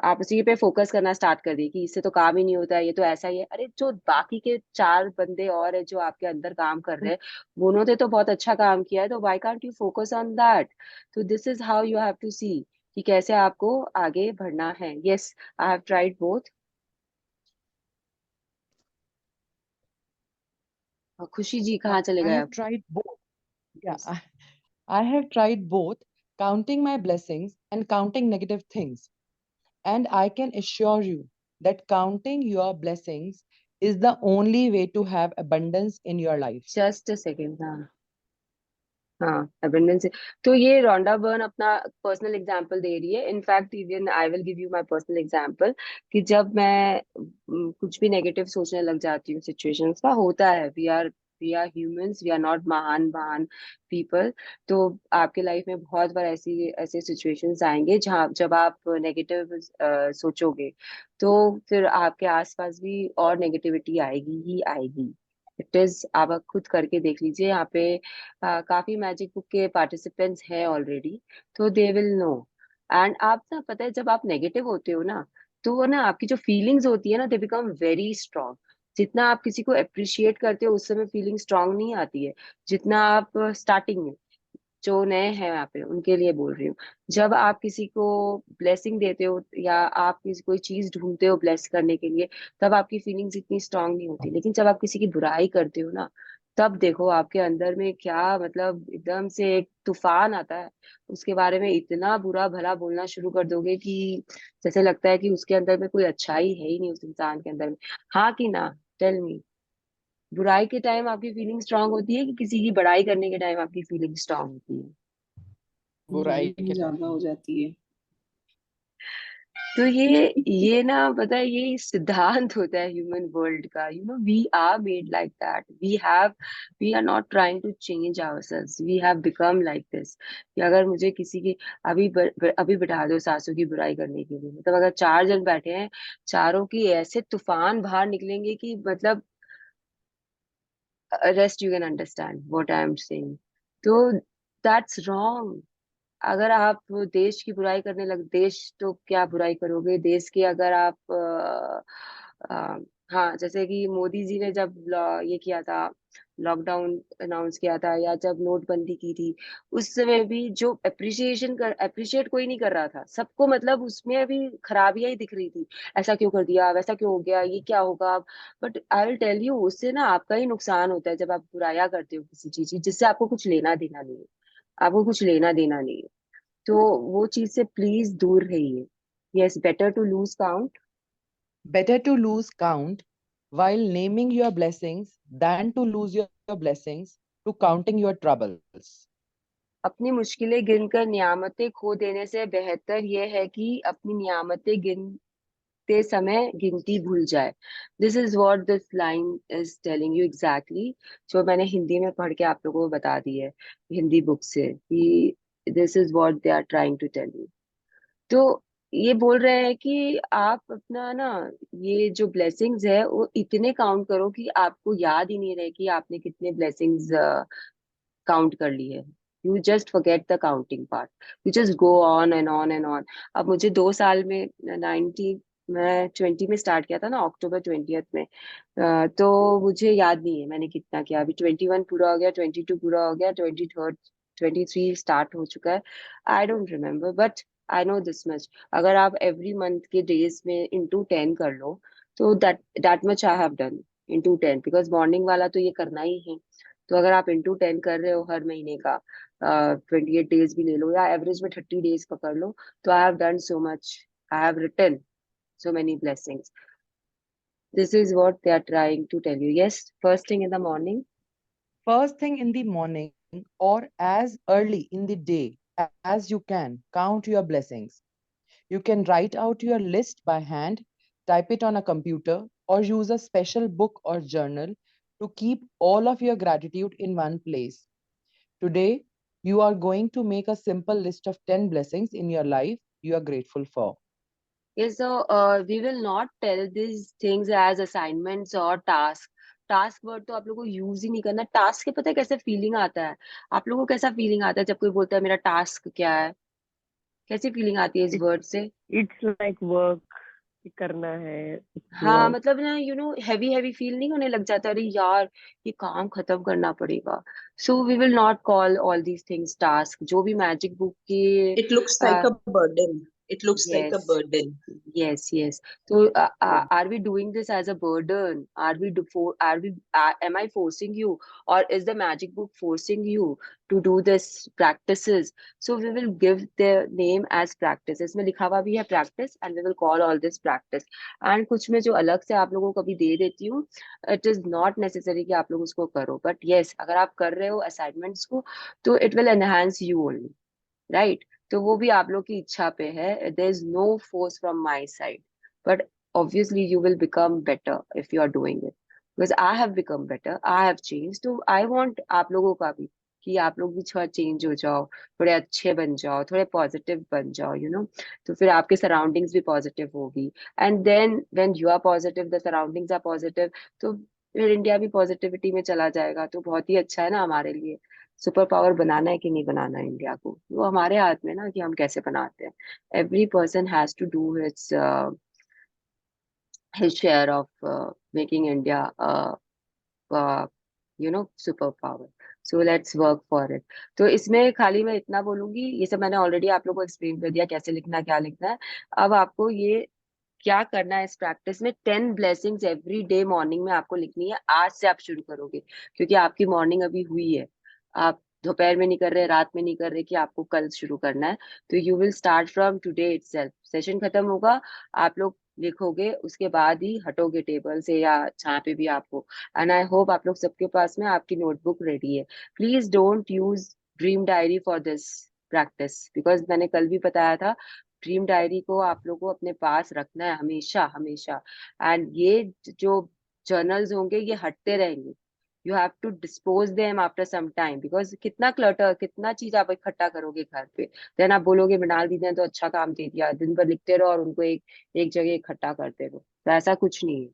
आप उसी पे फोकस करना स्टार्ट कर दिए कि इससे तो काम ही नहीं होता है, ये तो ऐसा ही है। अरे जो बाकी के चार बंदे और है जो आपके अंदर काम कर रहे हैं, वो उन्होंने तो बहुत अच्छा काम किया है, तो why can't you focus on that. तो this is how you have to see कि कैसे आपको आगे बढ़ना है। Yes, I have tried both. Khushi ji I कहाँ चले I गए have अब? tried both. Yeah, I have tried both, counting my blessings and counting negative things. And I can assure you that counting your blessings is the only way to have abundance in your life. Just a second. हाँ, हाँ, abundance. तो ये Rhonda Byrne अपना personal example दे रही है। In fact even I will give you my personal example कि जब मैं कुछ भी नेगेटिव सोचने लग जाती हूँ, सिचुएशंस का होता है, we are humans, we are not महान महान पीपल। तो आपके लाइफ में बहुत बार ऐसी ऐसे सिचुएशंस आएंगे जहाँ जब आप नेगेटिव सोचोगे, तो फिर आपके आसपास भी और नेगेटिविटी आएगी ही आएगी। इट इज, आप खुद करके देख लीजिए। यहाँ पे काफी मैजिक बुक के पार्टिसिपेंट्स हैं ऑलरेडी, तो दे विल नो। एंड आप ना, पता है जब आप नेगेटिव होते हो ना, तो वो ना आपकी जो फीलिंग्स होती है ना, दे बिकम वेरी स्ट्रांग। जितना आप किसी को अप्रिशिएट करते हो उस समय फीलिंग स्ट्रांग नहीं आती है, जितना आप स्टार्टिंग में, जो नए हैं यहाँ पे उनके लिए बोल रही हूँ, जब आप किसी को ब्लेसिंग देते हो या आप किसी कोई चीज ढूंढते हो ब्लेस करने के लिए, तब आपकी फीलिंग्स इतनी स्ट्रांग नहीं होती। लेकिन जब आप किसी की बुराई करते हो ना, तब देखो आपके अंदर में क्या मतलब एकदम से एक तूफान आता है। उसके बारे में इतना बुरा भला बोलना शुरू कर दोगे कि जैसे लगता है कि उसके अंदर में कोई अच्छाई है ही नहीं उस इंसान के अंदर में। हाँ कि ना? Tell me. बुराई के टाइम आपकी फीलिंग स्ट्रांग होती है कि किसी की बड़ाई करने के टाइम आपकी फीलिंग स्ट्रांग होती है? बुराई दोनों के ज्यादा हो जाती है। तो ये ना पता है, ये सिद्धांत होता है ह्यूमन वर्ल्ड का। We are made like that. We are not trying to change ourselves, we have become like this. कि अगर मुझे किसी की अभी बिठा दो सासू की बुराई करने के लिए, मतलब अगर 4 जन बैठे हैं, चारों की ऐसे तूफान बाहर निकलेंगे कि मतलब rest you can understand what I am saying. तो दैट्स रॉन्ग। अगर आप देश की बुराई करने लग, देश तो क्या बुराई करोगे, देश की अगर आप अ, हाँ, जैसे कि मोदी जी ने जब ये किया था, लॉकडाउन अनाउंस किया था, या जब नोटबंदी की थी, उस समय भी जो अप्रिशिएट कोई नहीं कर रहा था, सबको मतलब उसमें अभी खराबियां ही दिख रही थी। ऐसा क्यों कर दिया, वैसा क्यों हो गया, ये क्या होगा। But I will tell you, उससे ना आपका ही नुकसान होता है जब आप बुराया करते हो किसी चीज की जिससे आपको कुछ लेना देना नहीं है। आपको कुछ लेना देना नहीं है, तो वो चीज से प्लीज दूर रहिए। Yes, better to lose count. better to lose count while naming your blessings than to lose your blessings to counting your troubles. अपनी मुश्किलें गिनकर नियामतें खो देने से बेहतर यह है कि अपनी नियामतें गिनते समय गिनती भूल जाए। This is what this line is telling you exactly, जो मैंने हिंदी में पढ़ के आप लोगों को बता दी है हिंदी बुक से, कि this is what they are trying to tell you. तो ये बोल रहे हैं कि आप अपना ना, ये जो ब्लेसिंग्स है वो इतने काउंट करो कि आपको याद ही नहीं रहे कि आपने कितने ब्लेसिंग्स काउंट कर ली है। You just forget the counting part, you just go on and on and on. अब मुझे 2 साल में 90, मैं 20 में स्टार्ट किया था ना, अक्टूबर 20 में, तो मुझे याद नहीं है मैंने कितना किया। अभी 21 पूरा हो गया, 22 पूरा हो गया, 23 23 स्टार्ट हो चुका है। I don't remember, but I know this much. अगर आप एवरी मंथ के डेज में इंटू 10 कर लो, तो that much I have done into 10, because morning वाला तो ये करना ही है। तो अगर आप इंटू 10 कर रहे हो हर महीने का, 28 डेज भी ले लो या एवरेज में 30 डेज पकड़ लो, तो I have done so much, I have written so many blessings. This is what they are trying to tell you. Yes, first thing in the morning. First thing in the morning or as early in the day as you can, count your blessings. You can write out your list by hand, type it on a computer, or use a special book or journal to keep all of your gratitude in one place. Today, you are going to make a simple list of 10 blessings in your life you are grateful for. Yes, so we will not tell these things as assignments or task. Task word तो आप लोगों को use ही नहीं करना। Task के पता है कैसे फीलिंग आता है? आप लोगों को कैसा फीलिंग आता है जब कोई बोलता है मेरा टास्क क्या है? कैसी फीलिंग आती है इस It, वर्ड से? it's like work कि करना है, it's हाँ, work. मतलब ना हैवी हैवी फील नहीं होने लग जाता, अरे यार ये काम खत्म करना पड़ेगा। So we will not call all these things task. जो भी मैजिक बुक के It looks like a burden. It looks like a yes, burden. yes. So Yeah. are we doing this as a burden? Are we am I forcing you, or is the magic book forcing you to do this practices? So we will give the name as practice। इसमें लिखा हुआ भी है practice, and we will call all this practice। and कुछ में जो अलग से आप लोगों को कभी दे देती हूँ, it is not necessary कि आप लोग उसको करो, but yes, अगर आप कर रहे हो assignments को, तो it will enhance you only, right? तो वो भी आप लोग की इच्छा पे है। There is no force from my side, but obviously you will become better if you are doing it, because I have become better, I have change. तो आई वांट आप लोगों का भी कि आप लोग भी थोड़ा चेंज हो जाओ, थोड़े अच्छे बन जाओ, थोड़े पॉजिटिव बन जाओ, तो फिर आपके सराउंडिंग्स भी पॉजिटिव होगी। And then when you are positive, the surroundings are positive, तो फिर इंडिया भी पॉजिटिविटी में चला जाएगा। तो बहुत ही अच्छा है ना हमारे लिए। सुपर पावर बनाना है कि नहीं बनाना है इंडिया को, वो हमारे हाथ में ना कि हम कैसे बनाते हैं। Every person has to do its his share of making India super power. So let's work for it. तो इसमें खाली मैं इतना बोलूंगी, ये सब मैंने ऑलरेडी आप लोगों को एक्सप्लेन कर दिया कैसे लिखना है, क्या लिखना है. अब आपको ये क्या करना है इस प्रैक्टिस में, 10 ब्लेसिंग्स एवरी डे मॉर्निंग में आपको लिखनी है. आज से आप शुरू करोगे, क्योंकि आपकी मॉर्निंग अभी हुई है. आप दोपहर में नहीं कर रहे, रात में नहीं कर रहे, कि आपको कल शुरू करना है. तो you will start from today itself. Session खत्म होगा, आप लोग लिखोगे, उसके बाद ही हटोगे टेबल से या जहाँ पे भी आपको. एंड आई होप आप लोग सबके पास में आपकी नोटबुक रेडी है. Please don't use dream diary for this practice, because मैंने कल भी बताया था, ड्रीम डायरी को आप लोगों को अपने पास रखना है हमेशा हमेशा. एंड ये जो जर्नल्स होंगे ये हटते रहेंगे. You have to dispose them after some time, because कितना क्लटर, कितना चीज आप इकट्ठा करोगे घर पे. देन आप बोलोगे मृणाल दीदी ने तो अच्छा काम दे दिया, दिन भर लिखते रहो और उनको एक एक जगह इकट्ठा करते रहो. तो ऐसा कुछ नहीं है.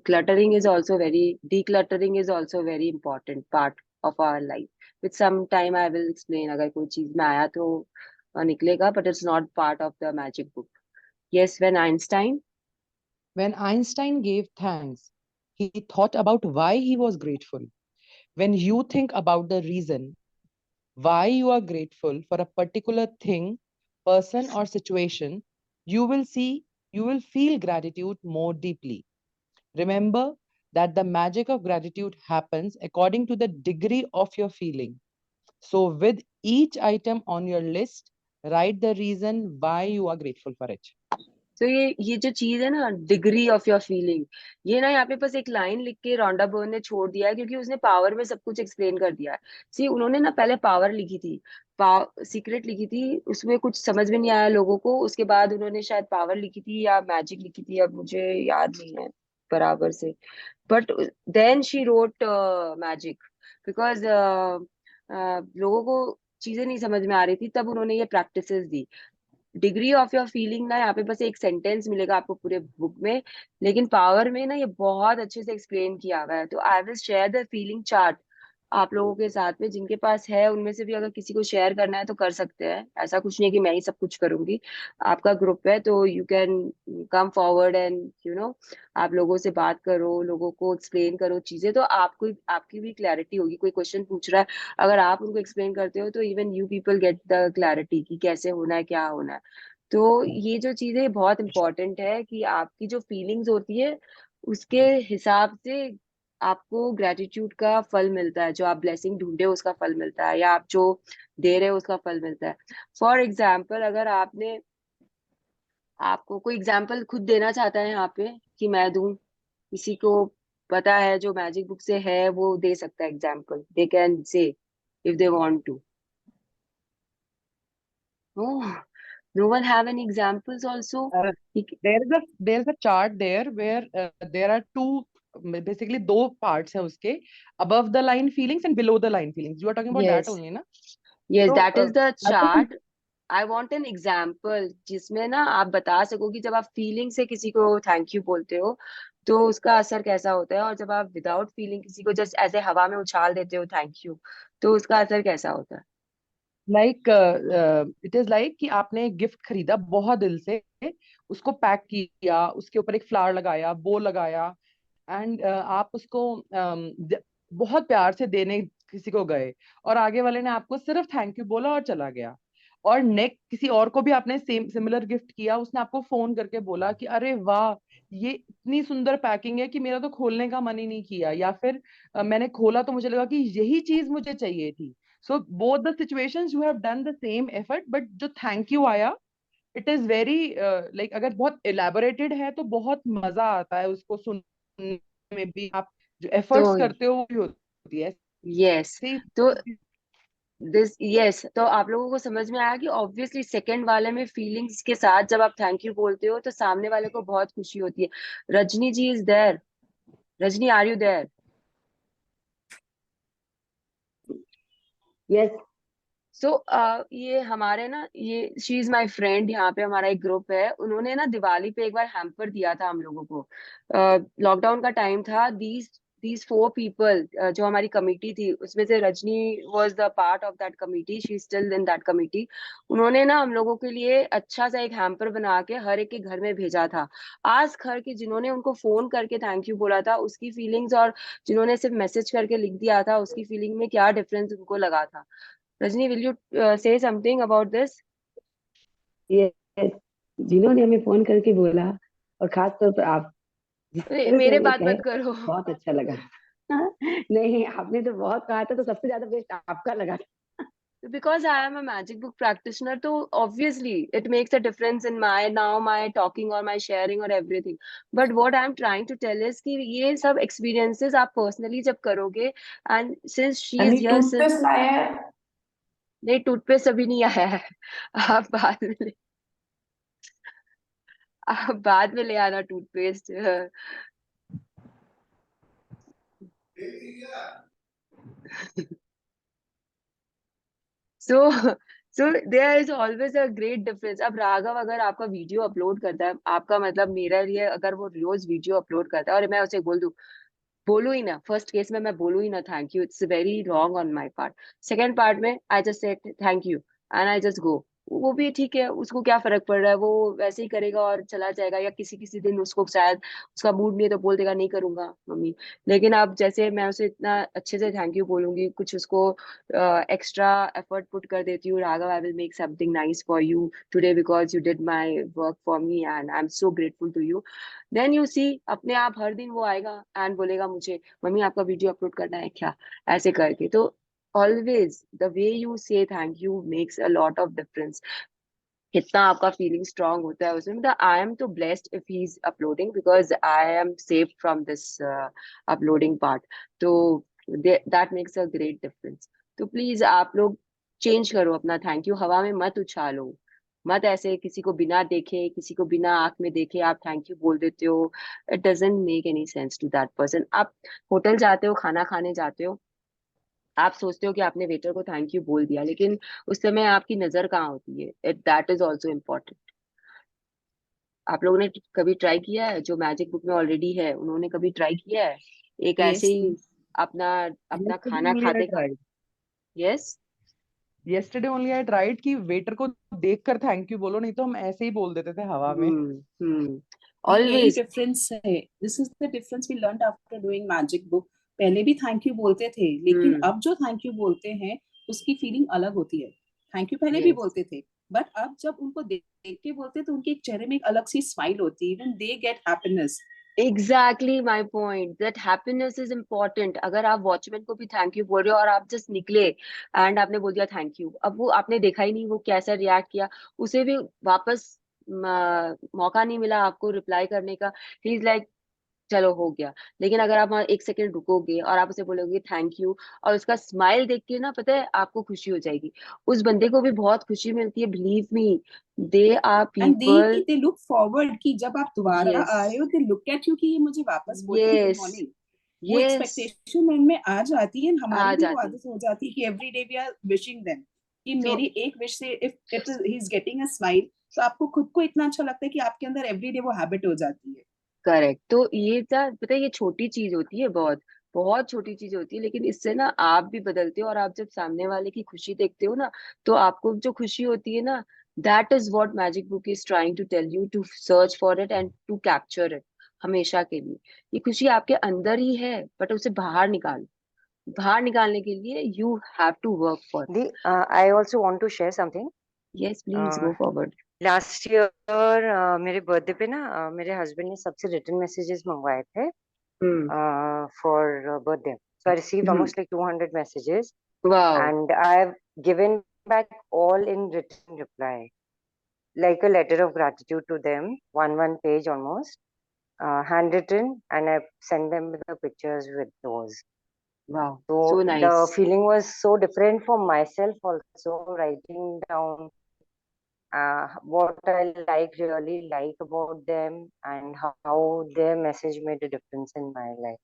Cluttering is also very, decluttering is also very important part of our life. With some time I will explain, अगर कोई चीज में आया तो निकलेगा, but it's not part of the magic book. Yes, When Einstein gave thanks, he thought about why he was grateful. When you think about the reason why you are grateful for a particular thing, person, or situation, you will feel gratitude more deeply. Remember that the magic of gratitude happens according to the degree of your feeling. So, with each item on your list, write the reason why you are grateful for it. तो ये जो चीज है ना, degree of your feeling, ये ना यहाँ पे बस एक लाइन लिख के रॉन्डा बर्न ने छोड़ दिया है, क्योंकि उसने पावर में सब कुछ एक्सप्लेन कर दिया है. सी उन्होंने ना पहले पावर लिखी थी, सीक्रेट लिखी थी, उसमें कुछ समझ में नहीं आया लोगों को. उसके बाद उन्होंने शायद पावर लिखी थी या मैजिक लिखी थी, अब मुझे याद नहीं है बराबर से. But then she wrote magic, because लोगों को चीजें नहीं समझ में आ रही थी, तब उन्होंने ये practices the. Degree of your feeling ना यहाँ पे बस एक सेंटेंस मिलेगा आपको पूरे बुक में, लेकिन पावर में ना ये बहुत अच्छे से एक्सप्लेन किया हुआ है. तो I will share the feeling chart आप लोगों के साथ में, जिनके पास है उनमें से भी अगर किसी को शेयर करना है तो कर सकते हैं. ऐसा कुछ नहीं है कि मैं ही सब कुछ करूंगी. आपका ग्रुप है तो you can come forward and आप लोगों से बात करो, लोगों को एक्सप्लेन करो चीजें, तो आपको आपकी भी क्लैरिटी होगी. कोई क्वेश्चन पूछ रहा है, अगर आप उनको एक्सप्लेन करते हो तो even you people get the clarity कि कैसे होना है, क्या होना है. तो ये जो चीजें बहुत इंपॉर्टेंट है कि आपकी जो फीलिंग्स होती है उसके हिसाब से आपको ग्रेटिट्यूड का फल मिलता है. जो आप ब्लेसिंग ढूंढे उसका फल मिलता है, या आप जो दे रहे हो उसका फल मिलता है. फॉर एग्जाम्पल, अगर आपको कोई एग्जाम्पल खुद देना चाहता है यहाँ पे कि मैं दूं, किसी को पता है जो मैजिक बुक से है, वो दे सकता है example. They can say if they want to. Oh, no one have any examples also? There's a chart there where there are basically two parts है उसके, above the line feelings and below the line feelings. You are talking about that Yes. only, ना? Yes, So that is the I think chart. I want an example जिसमें ना आप बता सको कि जब आप फीलिंग से किसी को थैंक यू बोलते हो तो उसका असर कैसा होता है, और जब आप विदाउट फीलिंग किसी को जस्ट ऐसे हवा में उछाल देते हो थैंक यू, तो उसका असर कैसा होता है. इट इज लाइक कि आपने एक गिफ्ट खरीदा बहुत दिल से, उसको पैक किया, उसके ऊपर एक फ्लावर लगाया, बो लगाया, एंड आप उसको बहुत प्यार से देने किसी को गए, और आगे वाले ने आपको सिर्फ थैंक यू बोला और चला गया. और नेक्स्ट किसी और को भी आपने सेम सिमिलर गिफ्ट किया, उसने आपको फोन करके बोला कि अरे वाह, ये इतनी सुंदर पैकिंग है कि मेरा तो खोलने का मन ही नहीं किया, या फिर मैंने खोला तो मुझे लगा कि यही चीज मुझे चाहिए थी. So both the situations you have done the same effort, but जो थैंक यू आया, इट इज वेरी लाइक, अगर बहुत इलेबोरेटेड है तो बहुत मजा आता है उसको सुनने में भी. आप जो तो एफर्ट्स करते हो वो भी होती है. यस, See, तो तो आप लोगों को समझ में आया कि ऑब्वियसली सेकंड वाले में फीलिंग्स के साथ जब आप थैंक यू बोलते हो तो सामने वाले को बहुत खुशी होती है. Rajni ji is there. Rajni, are you there? Yes. So ये हमारे ना, ये शी इज माई फ्रेंड, यहाँ पे हमारा एक ग्रुप है, उन्होंने ना दिवाली पे एक बार हैम्पर दिया था हम लोगों को. लॉकडाउन का टाइम था. these 4 people जो हमारी कमिटी थी, उसमें से Rajni was the part of that committee, she is still in that committee. उन्होंने ना हम लोगों के लिए अच्छा सा एक हैम्पर बना के हर एक के घर में भेजा था। आज घर के जिन्होंने उनको फोन करके थैंक यू बोला था उसकी फीलिंग्स, और जिन्होंने सिर्फ मैसेज करके लिख दिया था उसकी फीलिंग में क्या डिफरेंस उनको लगा था। रजनी, विल यू से समथिंग अबाउट दिस? यस, जिन्होंने हमें फोन करके बोला, और खास तौर पर आप, जिस तरह से मेरे हमें बात कहे, मत करो। बहुत अच्छा लगा। नहीं, आपने तो बहुत कहा था, तो सबसे ज्यादा बेस्ट आपका लगा था। Because I am a magic book practitioner, तो obviously it makes a difference in my talking or my sharing or everything. But what I'm trying to tell is कि ये सब experiences आप personally जब करोगे, and since she is here since, toothpaste लाया है? नहीं, टूथपेस्ट अभी नहीं आया है। आप बाद में ले आना toothpaste. So so there is always a great difference. अब राघव अगर आपका वीडियो अपलोड करता है, आपका मतलब मेरे लिए अगर वो रोज वीडियो अपलोड करता है और मैं उसे बोलू ही ना, फर्स्ट केस में मैं बोलू ही ना thank you, it's very wrong on my part. Second part में I just say thank you and I just go, वो भी ठीक है, उसको क्या फर्क पड़ रहा है, वो वैसे ही करेगा और चला जाएगा। या किसी किसी दिन उसको शायद उसका मूड नहीं है तो बोल देगा नहीं करूंगा मम्मी। लेकिन अब जैसे मैं उसे इतना अच्छे से थैंक यू बोलूंगी, कुछ उसको एक्स्ट्रा एफर्ट पुट कर देती हूँ, Raghav I will make something nice for you today because you did my work for me and I am so grateful to you. Then you see अपने आप हर दिन वो आएगा एंड बोलेगा मुझे मम्मी आपका वीडियो अपलोड करना है क्या, ऐसे करके। तो always the way you say thank you makes a lot of difference. कितना आपका फीलिंग स्ट्रांग होता है उसमें। मतलब आई एम तो blessed if he is uploading because I am save from this uploading part. तो that makes a great difference. तो please आप लोग चेंज करो अपना थैंक यू, हवा में मत उछालो, मत ऐसे किसी को बिना देखे, किसी को बिना आंख में देखे आप थैंक यू बोल देते हो। It doesn't make any sense to that person. आप होटल जाते हो, खाना खाने जाते हो, आप सोचते हो कि आपने वेटर को थैंक यू बोल दिया, लेकिन उस समय आपकी नजर कहाँ होती है? It that is also important. आप लोगों ने कभी ट्राई किया है? जो मैजिक बुक में ऑलरेडी है उन्होंने कभी ट्राई किया है एक ऐसे यस, ही अपना अपना Yesterday खाना only I खाते tried. Yes? Yesterday only I tried कि वेटर को देखकर थैंक यू बोलो, नहीं तो हम ऐसे ही बोल देते थे हवा में। यही ऑलवेज। डिफरेंस है। This is the difference we learn after doing magic book. पहले भी थैंक यू बोलते थे, लेकिन अब जो थैंक यू बोलते हैं उसकी फीलिंग अलग होती है। थैंक यू पहले भी यस, बोलते थे, बट अब जब उनको देख के बोलते हैं तो उनके चेहरे में एक अलग सी स्माइल होती है, even they get happiness. Exactly my point, that happiness is important. अगर आप वॉचमैन को भी थैंक यू बोल रहे हो और आप जस्ट निकले एंड आपने बोल दिया थैंक यू, अब वो आपने देखा ही नहीं वो कैसा रिएक्ट किया, उसे भी वापस मौका नहीं मिला आपको रिप्लाई करने का। ही इज लाइक चलो हो गया। लेकिन अगर आप वहाँ 1 सेकंड रुकोगे और आप उसे बोलोगे थैंक यू, और उसका स्माइल देख के ना, पता है आपको खुशी हो जाएगी, उस बंदे को भी बहुत खुशी मिलती है। Believe me, they are and people. They look forward कि जब आप दोबारा यस, आ रहे हो, दे लुक एट यू कि ये मुझे वापस बोलेगी गुड यस, मॉर्निंग। वो यस, एक्सपेक्टेशन उनमें आ जाती है, हमारी आ भी वो जाती। आदत हो जाती है कि every day we are wishing them कि तो मेरी एक विश से if it is he is getting a smile, तो आपको खुद को इतना अच्छा लगता है कि आपके अंदर एवरी डे वो हैबिट हो जाती है। करेक्ट। तो ये था, पता है ये छोटी चीज होती है, बहुत बहुत छोटी चीज होती है, लेकिन इससे ना आप भी बदलते हो। और आप जब सामने वाले की खुशी देखते हो ना, तो आपको जो खुशी होती है ना, that is what magic book is trying to tell you, to search for it and to capture it हमेशा के लिए। ये खुशी आपके अंदर ही है, बट उसे बाहर निकालो। बाहर निकालने के लिए you have to work for it. I also want to share something. Yes, please go forward. Last year मेरे बर्थडे पे ना मेरे हस्बैंड ने सबसे रिटर्न मैसेजेस मंगवाए थे for birthday. So I received almost like 200 messages, wow, and I've given back all in written reply, like a letter of gratitude to them, one page almost, handwritten, and I sent them with the pictures with those. Wow, So so the nice. feeling was so different for myself also, writing down what I really like about them and how their message made a difference in my life.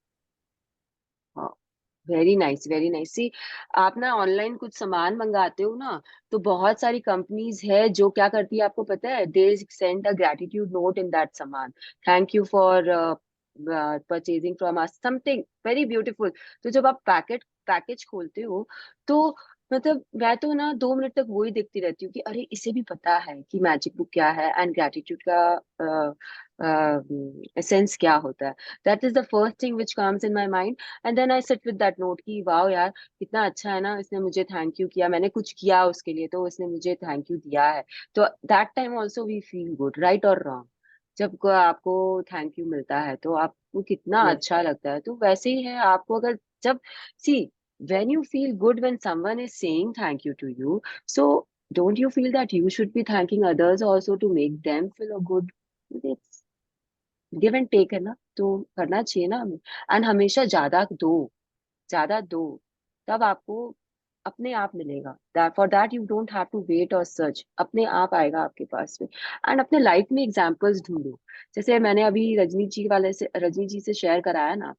Very nice, very nice. See, आप ना online कुछ सामान मंगाते हो ना, तो बहुत सारी कंपनीज है जो क्या करती है आपको पता है? They send a gratitude note in that सामान, thank you for purchasing from us something very beautiful. तो जब आप पैकेज खोलते हो तो मतलब मैं तो ना 2 मिनट तक वही देखती रहती हूँ कि अरे इसे भी पता है कि मैजिक बुक क्या है एंड ग्रेटिट्यूड का एसेंस क्या होता है। That is the first thing which comes in my mind and then I sit with that note कि वाओ यार कितना अच्छा है ना, इसने मुझे थैंक यू किया, मैंने कुछ किया उसके लिए तो उसने मुझे थैंक यू दिया है। तो that time also we feel good, right और रॉन्ग। जब आपको थैंक यू मिलता है तो आपको कितना Yes. अच्छा लगता है। तो वैसे ही है आपको अगर जब सी when you feel good when someone is saying thank you to you, so don't you feel that you should be thanking others also to make them feel good? It's give and take है ना, तो करना चाहिए ना हमें। And हमेशा ज्यादा दो तब आपको अपने आप मिलेगा। That for that you don't have to wait और सर्च, अपने आप आएगा आपके पास में। एंड अपने लाइफ में एग्जांपल्स ढूंढो। जैसे मैंने अभी रजनी जी से शेयर कराया ना,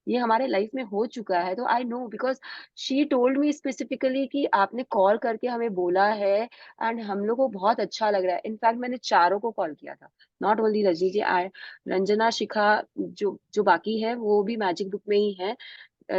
ये हमारे लाइफ में हो चुका है। तो I know because she told me specifically कि आपने कॉल करके हमें बोला है एंड हम लोग को बहुत अच्छा लग रहा है। इनफैक्ट मैंने चारों को कॉल किया था, नॉट ओनली रजनी जी, आई रंजना शिखा जो जो बाकी है वो भी मैजिक बुक में ही है,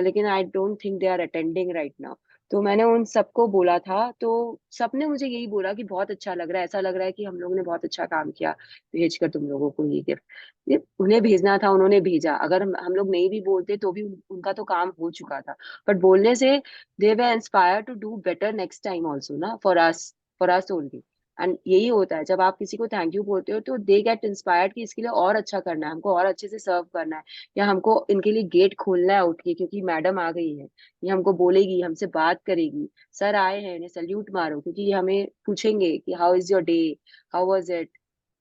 लेकिन I don't think they are attending right now. तो मैंने उन सबको बोला था तो सबने मुझे यही बोला कि बहुत अच्छा लग रहा है, ऐसा लग रहा है कि हम लोगों ने बहुत अच्छा काम किया भेज कर तुम लोगों को ये गिफ्ट। ये उन्हें भेजना था, उन्होंने भेजा। अगर हम लोग नहीं भी बोलते तो भी उनका तो काम हो चुका था। बट बोलने से they way inspire to do better next time also ना, फॉर अस ओनली। एंड यही होता है जब आप किसी को थैंक यू बोलते हो तो दे गेट इंस्पायर्ड कि इसके लिए और अच्छा करना है, हमको और अच्छे से सर्व करना है, या हमको इनके लिए गेट खोलना है उठ के क्योंकि मैडम आ गई है, ये हमको बोलेगी, हमसे बात करेगी, सर आए हैं इन्हें सल्यूट मारो, क्योंकि ये हमें पूछेंगे कि how is your day, how was it.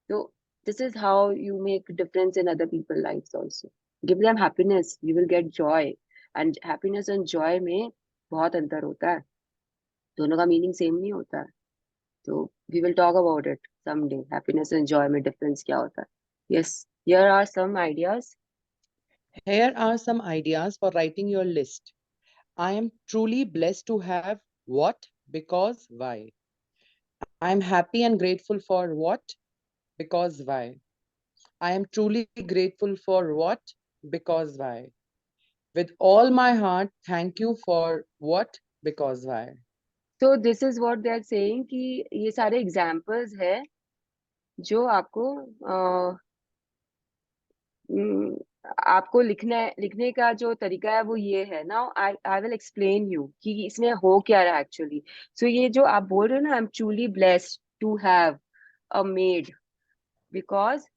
तो this is how you make difference in other people life also. Give them happiness, you will get joy. And happiness and joy में बहुत अंतर होता है, दोनों का मीनिंग सेम नहीं होता है। तो we will talk about it someday, happiness and joy में डिफरेंस क्या होता है। Yes, here are some ideas. Here are some ideas for writing your list. I am truly blessed to have what, because, why. I am happy and grateful for what, because, why. I am truly grateful for what, because, why. With all my heart, thank you for what, because, why. तो this is what they are saying कि ये सारे examples है जो आपको हम्म, आपको लिखने का जो तरीका है वो ये है। Now I I will explain you कि इसमें हो क्या रहा है एक्चुअली। सो ये जो आप बोल रहे हो ना, I am truly blessed to have a maid because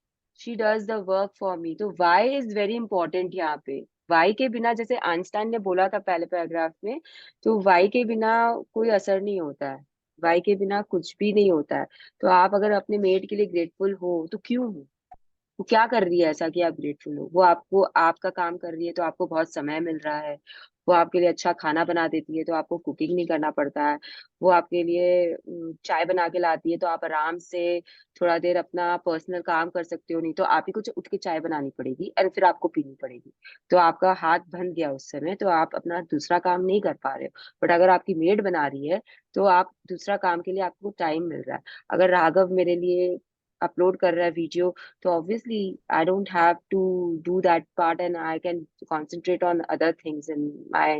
she does the work for me. तो वाई इज वेरी इंपॉर्टेंट यहाँ पे। वाई के बिना, जैसे आइंस्टाइन ने बोला था पहले पैराग्राफ में, तो वाई के बिना कोई असर नहीं होता है, वाई के बिना कुछ भी नहीं होता है। तो आप अगर अपने मेड के लिए ग्रेटफुल हो तो क्यों हो, वो क्या कर रही है ऐसा कि आप ग्रेटफुल हो? वो आपको आपका काम कर रही है तो आपको बहुत समय मिल रहा है। वो आपके लिए अच्छा खाना बना देती है तो आपको कुकिंग नहीं करना पड़ता है। वो आपके लिए चाय बना के लाती है तो आप आराम से थोड़ा देर अपना पर्सनल काम कर सकते हो, नहीं तो आप ही को उठ के चाय बनानी पड़ेगी और फिर आपको पीनी पड़ेगी। तो आपका हाथ बंध गया उस समय, तो आप अपना दूसरा काम नहीं कर पा रहे हो। बट अगर आपकी मेड बना रही है तो आप दूसरा काम के लिए आपको टाइम मिल रहा है। अगर राघव मेरे लिए अपलोड कर रहा है video, so obviously I don't have to do that part and I can concentrate on other things in my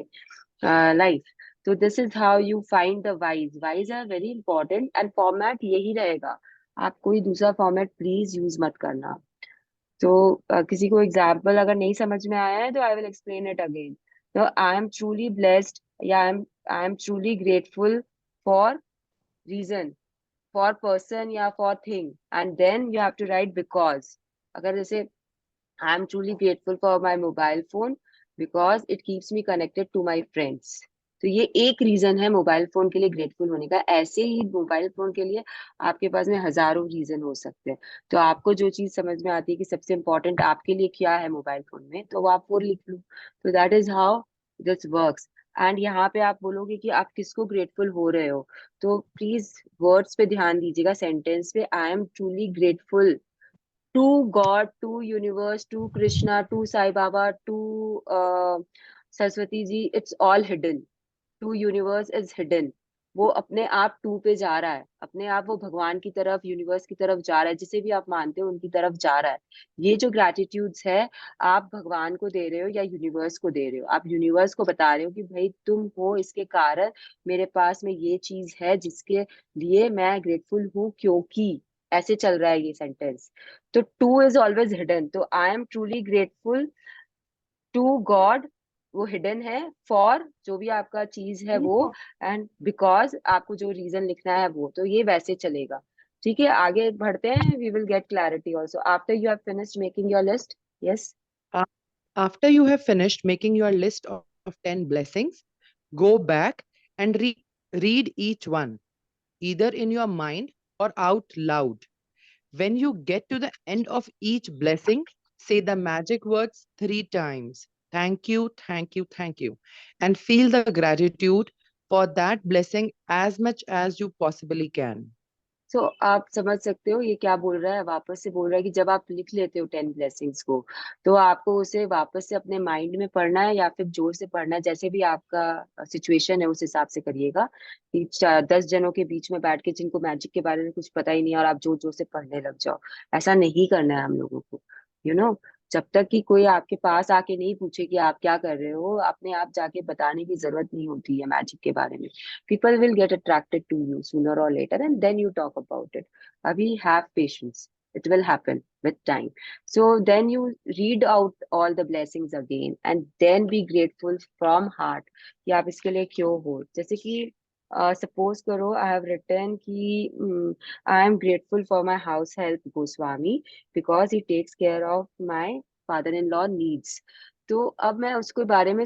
life. So this is how you find the whys are very important and format यही रहेगा। आप कोई दूसरा format please use मत करना। तो किसी को एग्जाम्पल अगर नहीं समझ में आया है तो I will explain it again. तो आई एम ट्रूली ब्लेस्ड या I am truly grateful for reason, for person या for thing, and then you have to write because. अगर जैसे I am truly grateful for my mobile phone because it keeps me connected to my friends. तो ये एक reason है mobile phone के लिए grateful होने का। ऐसे ही मोबाइल फोन के लिए आपके पास में हजारों रीजन हो सकते हैं। तो आपको जो चीज समझ में आती है कि सबसे इम्पोर्टेंट आपके लिए क्या है मोबाइल फोन में, तो वो आप वो लिख लो। तो that is how this works. And यहाँ पे आप बोलोगे कि आप किसको ग्रेटफुल हो रहे हो, तो प्लीज वर्ड्स पे ध्यान दीजिएगा, सेंटेंस पे। आई am truly grateful to God, to universe, to Krishna, to Sai Baba, to Saraswati ji. It's all hidden. To universe is hidden. वो अपने आप 2 पे जा रहा है, अपने आप वो भगवान की तरफ, यूनिवर्स की तरफ जा रहा है, जिसे भी आप मानते हो उनकी तरफ जा रहा है। ये जो ग्रेटिट्यूड्स है, आप भगवान को दे रहे हो या यूनिवर्स को दे रहे हो? आप यूनिवर्स को बता रहे हो कि भाई तुम हो इसके कारण, मेरे पास में ये चीज है जिसके लिए मैं ग्रेटफुल हूँ, क्योंकि ऐसे चल रहा है ये सेंटेंस। तो टू इज ऑलवेज हिडन, तो I am truly grateful to God, वो हिडन है, फॉर जो भी आपका चीज है वो, एंड बिकॉज आपको जो रीजन लिखना है वो, तो ये वैसे चलेगा। ठीक है, आगे बढ़ते हैं, we will get clarity also after you have finished making your list. Yes. After you have finished making your list of 10 blessings, go back and read each one, either in your mind or out loud. When you get to the end of each blessing, say the magic words 3 times. Thank you, thank you, thank you. And feel the gratitude for that blessing as much as you possibly can. सो आप समझ सकते हो ये क्या बोल रहा है, वापस से बोल रहा है कि जब आप लिख लेते हो 10 ब्लेसिंग्स को, तो आपको उसे वापस से अपने माइंड में पढ़ना है या फिर जोर से पढ़ना है, जैसे भी आपका सिचुएशन है उस हिसाब से करिएगा। कि 10 जनों के बीच में बैठ के जिनको मैजिक के बारे में कुछ पता ही नहीं है और आप जोर जोर से पढ़ने लग जाओ, ऐसा नहीं करना है हम लोगों को। यू नो, जब तक कि कोई आपके पास आके नहीं पूछे कि आप क्या कर रहे हो, अपने आप जाके बताने की जरूरत नहीं होती है मैजिक के बारे में। People will get attracted to you sooner or later, and then you talk about it. Abhi, have patience, it will happen with time. So then you read out all the blessings again and then be grateful from heart कि आप इसके लिए क्यों हो। जैसे कि suppose करो आई have written कि I am grateful for my house help Goswami because he takes care of my father in law needs. तो अब मैं उसके बारे में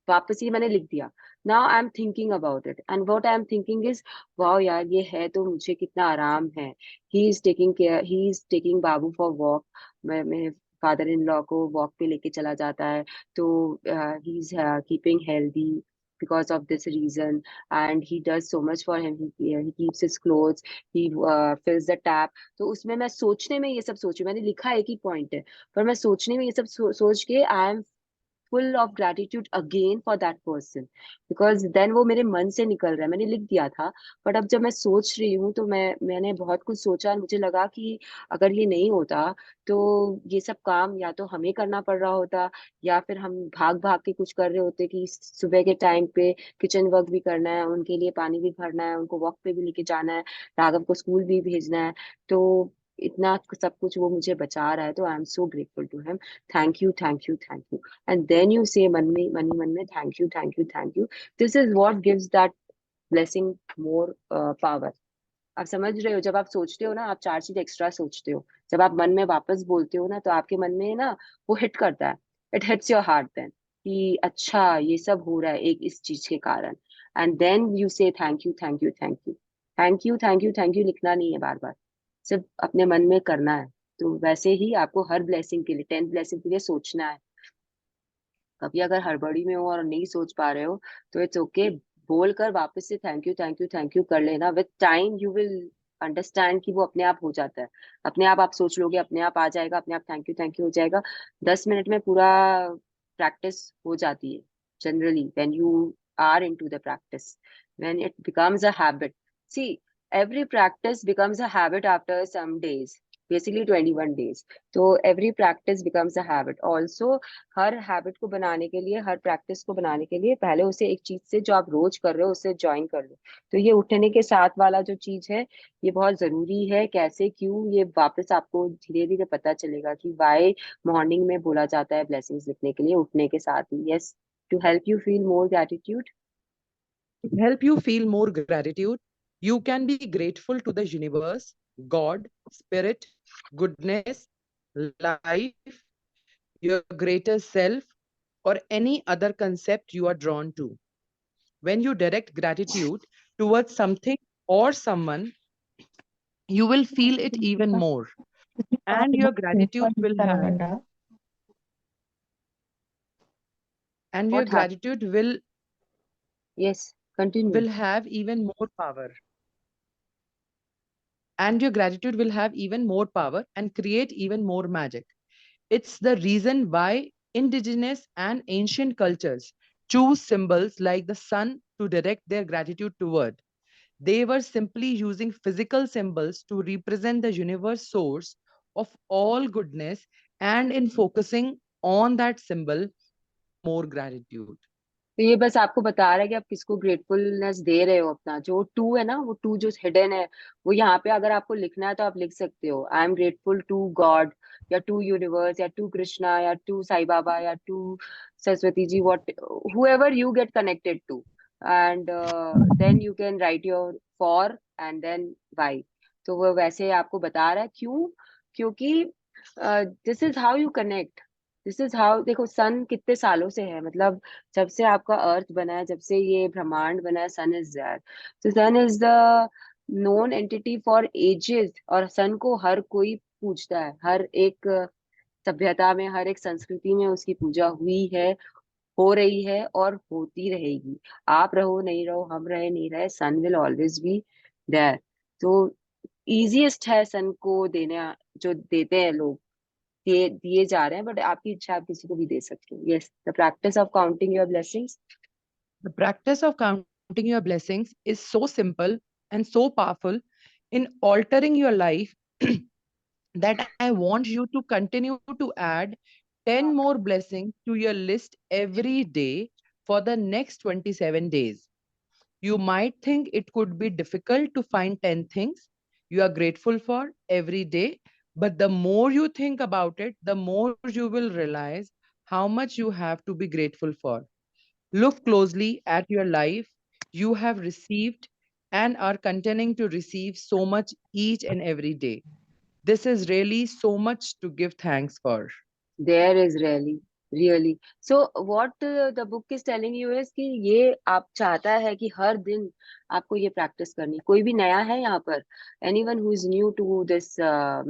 वापस ही मैंने लिख दिया। Now I am thinking about it and what I am thinking is, wow यार ये है तो मुझे कितना आराम है। He is taking care, he is taking Babu for walk, मेरे फादर इन लॉ को वॉक पे लेके चला जाता है, तो he is keeping healthy because of this reason, and he does so much for him. He keeps his clothes, he fills the tap. तो उसमें मैं सोचने में ये सब सोचू, मैंने लिखा एक ही पॉइंट है, पर मैं सोचने में ये सब सोच के I am full of gratitude again for that person, because then वो मेरे मन से निकल रहा है। मैंने लिख दिया था, बट अब जब मैं सोच रही हूँ तो मैंने बहुत कुछ सोचा और मुझे लगा कि अगर ये नहीं होता तो ये सब काम या तो हमें करना पड़ रहा होता, या फिर हम भाग भाग के कुछ कर रहे होते कि सुबह के टाइम पे किचन वर्क भी करना है, उनके लिए पानी भी भरना है, उनको वॉक पे भी लेके जाना है, राघव को स्कूल भी भेजना है। तो इतना सब कुछ वो मुझे बचा रहा है, तो I am so grateful to him. Thank you, thank you, thank you. And then you say मन में thank you, thank you, thank you. This is what gives that blessing more power. आप समझ रहे हो, जब आप सोचते हो ना, आप 4 चीज एक्स्ट्रा सोचते हो, जब आप मन में वापस बोलते हो ना, तो आपके मन में ना वो हिट करता है, it hits your heart then, कि अच्छा ये सब हो रहा है एक इस चीज के कारण। And then you say thank you, thank you, thank you, thank you, thank you, thank you लिखना नहीं है बार बार, सिर्फ अपने मन में करना है। तो वैसे ही आपको हर ब्लेसिंग के लिए, 10 ब्लेसिंग के लिए सोचना है। कभी अगर हड़बड़ी में हो और नहीं सोच पा रहे हो तो इट्स ओके, बोल कर वापस से thank you, thank you, thank you कर लेना। With time you will understand कि वो अपने आप हो जाता है, अपने आप सोच लोगे, अपने आप आ जाएगा, अपने आप थैंक यू हो जाएगा। 10 मिनट में पूरा प्रैक्टिस हो जाती है generally when you are into the practice, when it becomes a habit. See, every practice becomes a habit after some days, basically 21 days. तो every practice becomes a habit also. Her habit को बनाने के लिए, हर practice को बनाने के लिए पहले उसे एक चीज से जो आप रोज कर रहे हो उससे ज्वाइन कर लो। तो ये उठने के साथ वाला जो चीज है ये बहुत जरूरी है। कैसे, क्यों, ये वापस आपको धीरे धीरे पता चलेगा कि वाई मॉर्निंग में बोला जाता है ब्लेसिंग्स लिखने के लिए उठने के साथ ही। Yes, to help you feel more gratitude. To help you feel more gratitude, you can be grateful to the universe, God, spirit, goodness, life, your greater self, or any other concept you are drawn to. When you direct gratitude towards something or someone, you will feel it even more. And your gratitude will have and your What happened? gratitude Yes, continue. will have even more power. And your gratitude will have even more power and create even more magic. It's the reason why indigenous and ancient cultures choose symbols like the sun to direct their gratitude toward. They were simply using physical symbols to represent the universe source of all goodness, and in focusing on that symbol, more gratitude. तो ये बस आपको बता रहा है कि आप किसको ग्रेटफुलनेस दे रहे हो। अपना जो टू है ना, वो टू जो हिडन है, वो यहाँ पे अगर आपको लिखना है तो आप लिख सकते हो, I am grateful to God, या टू यूनिवर्स, या टू कृष्णा, या टू साई बाबा, या to Saraswati ji, what whoever you get connected to, and then you can write your for and then why। तो वो वैसे आपको बता रहा है क्यों, क्योंकि this is how you connect, this is how. देखो सन कितने सालों से है, मतलब जब से आपका अर्थ बना है, जब से ये ब्रह्मांड बना है, सन इज देयर। तो sun is the known entity for ages, और सन को हर कोई पूजता है, हर एक सभ्यता में, हर एक संस्कृति में उसकी पूजा हुई है, हो रही है और होती रहेगी। आप रहो नहीं रहो, हम रहे नहीं रहे, सन विल ऑलवेज बी देयर। तो इजीएस्ट है सन को देना, जो देते हैं लोग, दिए जा रहे हैं, बट आपकी इच्छा आप किसी को भी दे सकते हो। Yes, the practice of counting your blessings. The practice of counting your blessings is so simple and so powerful in altering your life that I want you to continue to add 10 more blessings to your list every day for the next 27 days. You might think it could be difficult to find 10 things you are grateful for every day, but the more you think about it, the more you will realize how much you have to be grateful for. Look closely at your life. You have received and are continuing to receive so much each and every day. This is really so much to give thanks for. There is really so what the book is telling you is कि ये आप चाहता है कि हर दिन आपको ये practice करनी। कोई भी नया है यहाँ पर? Anyone who is new to this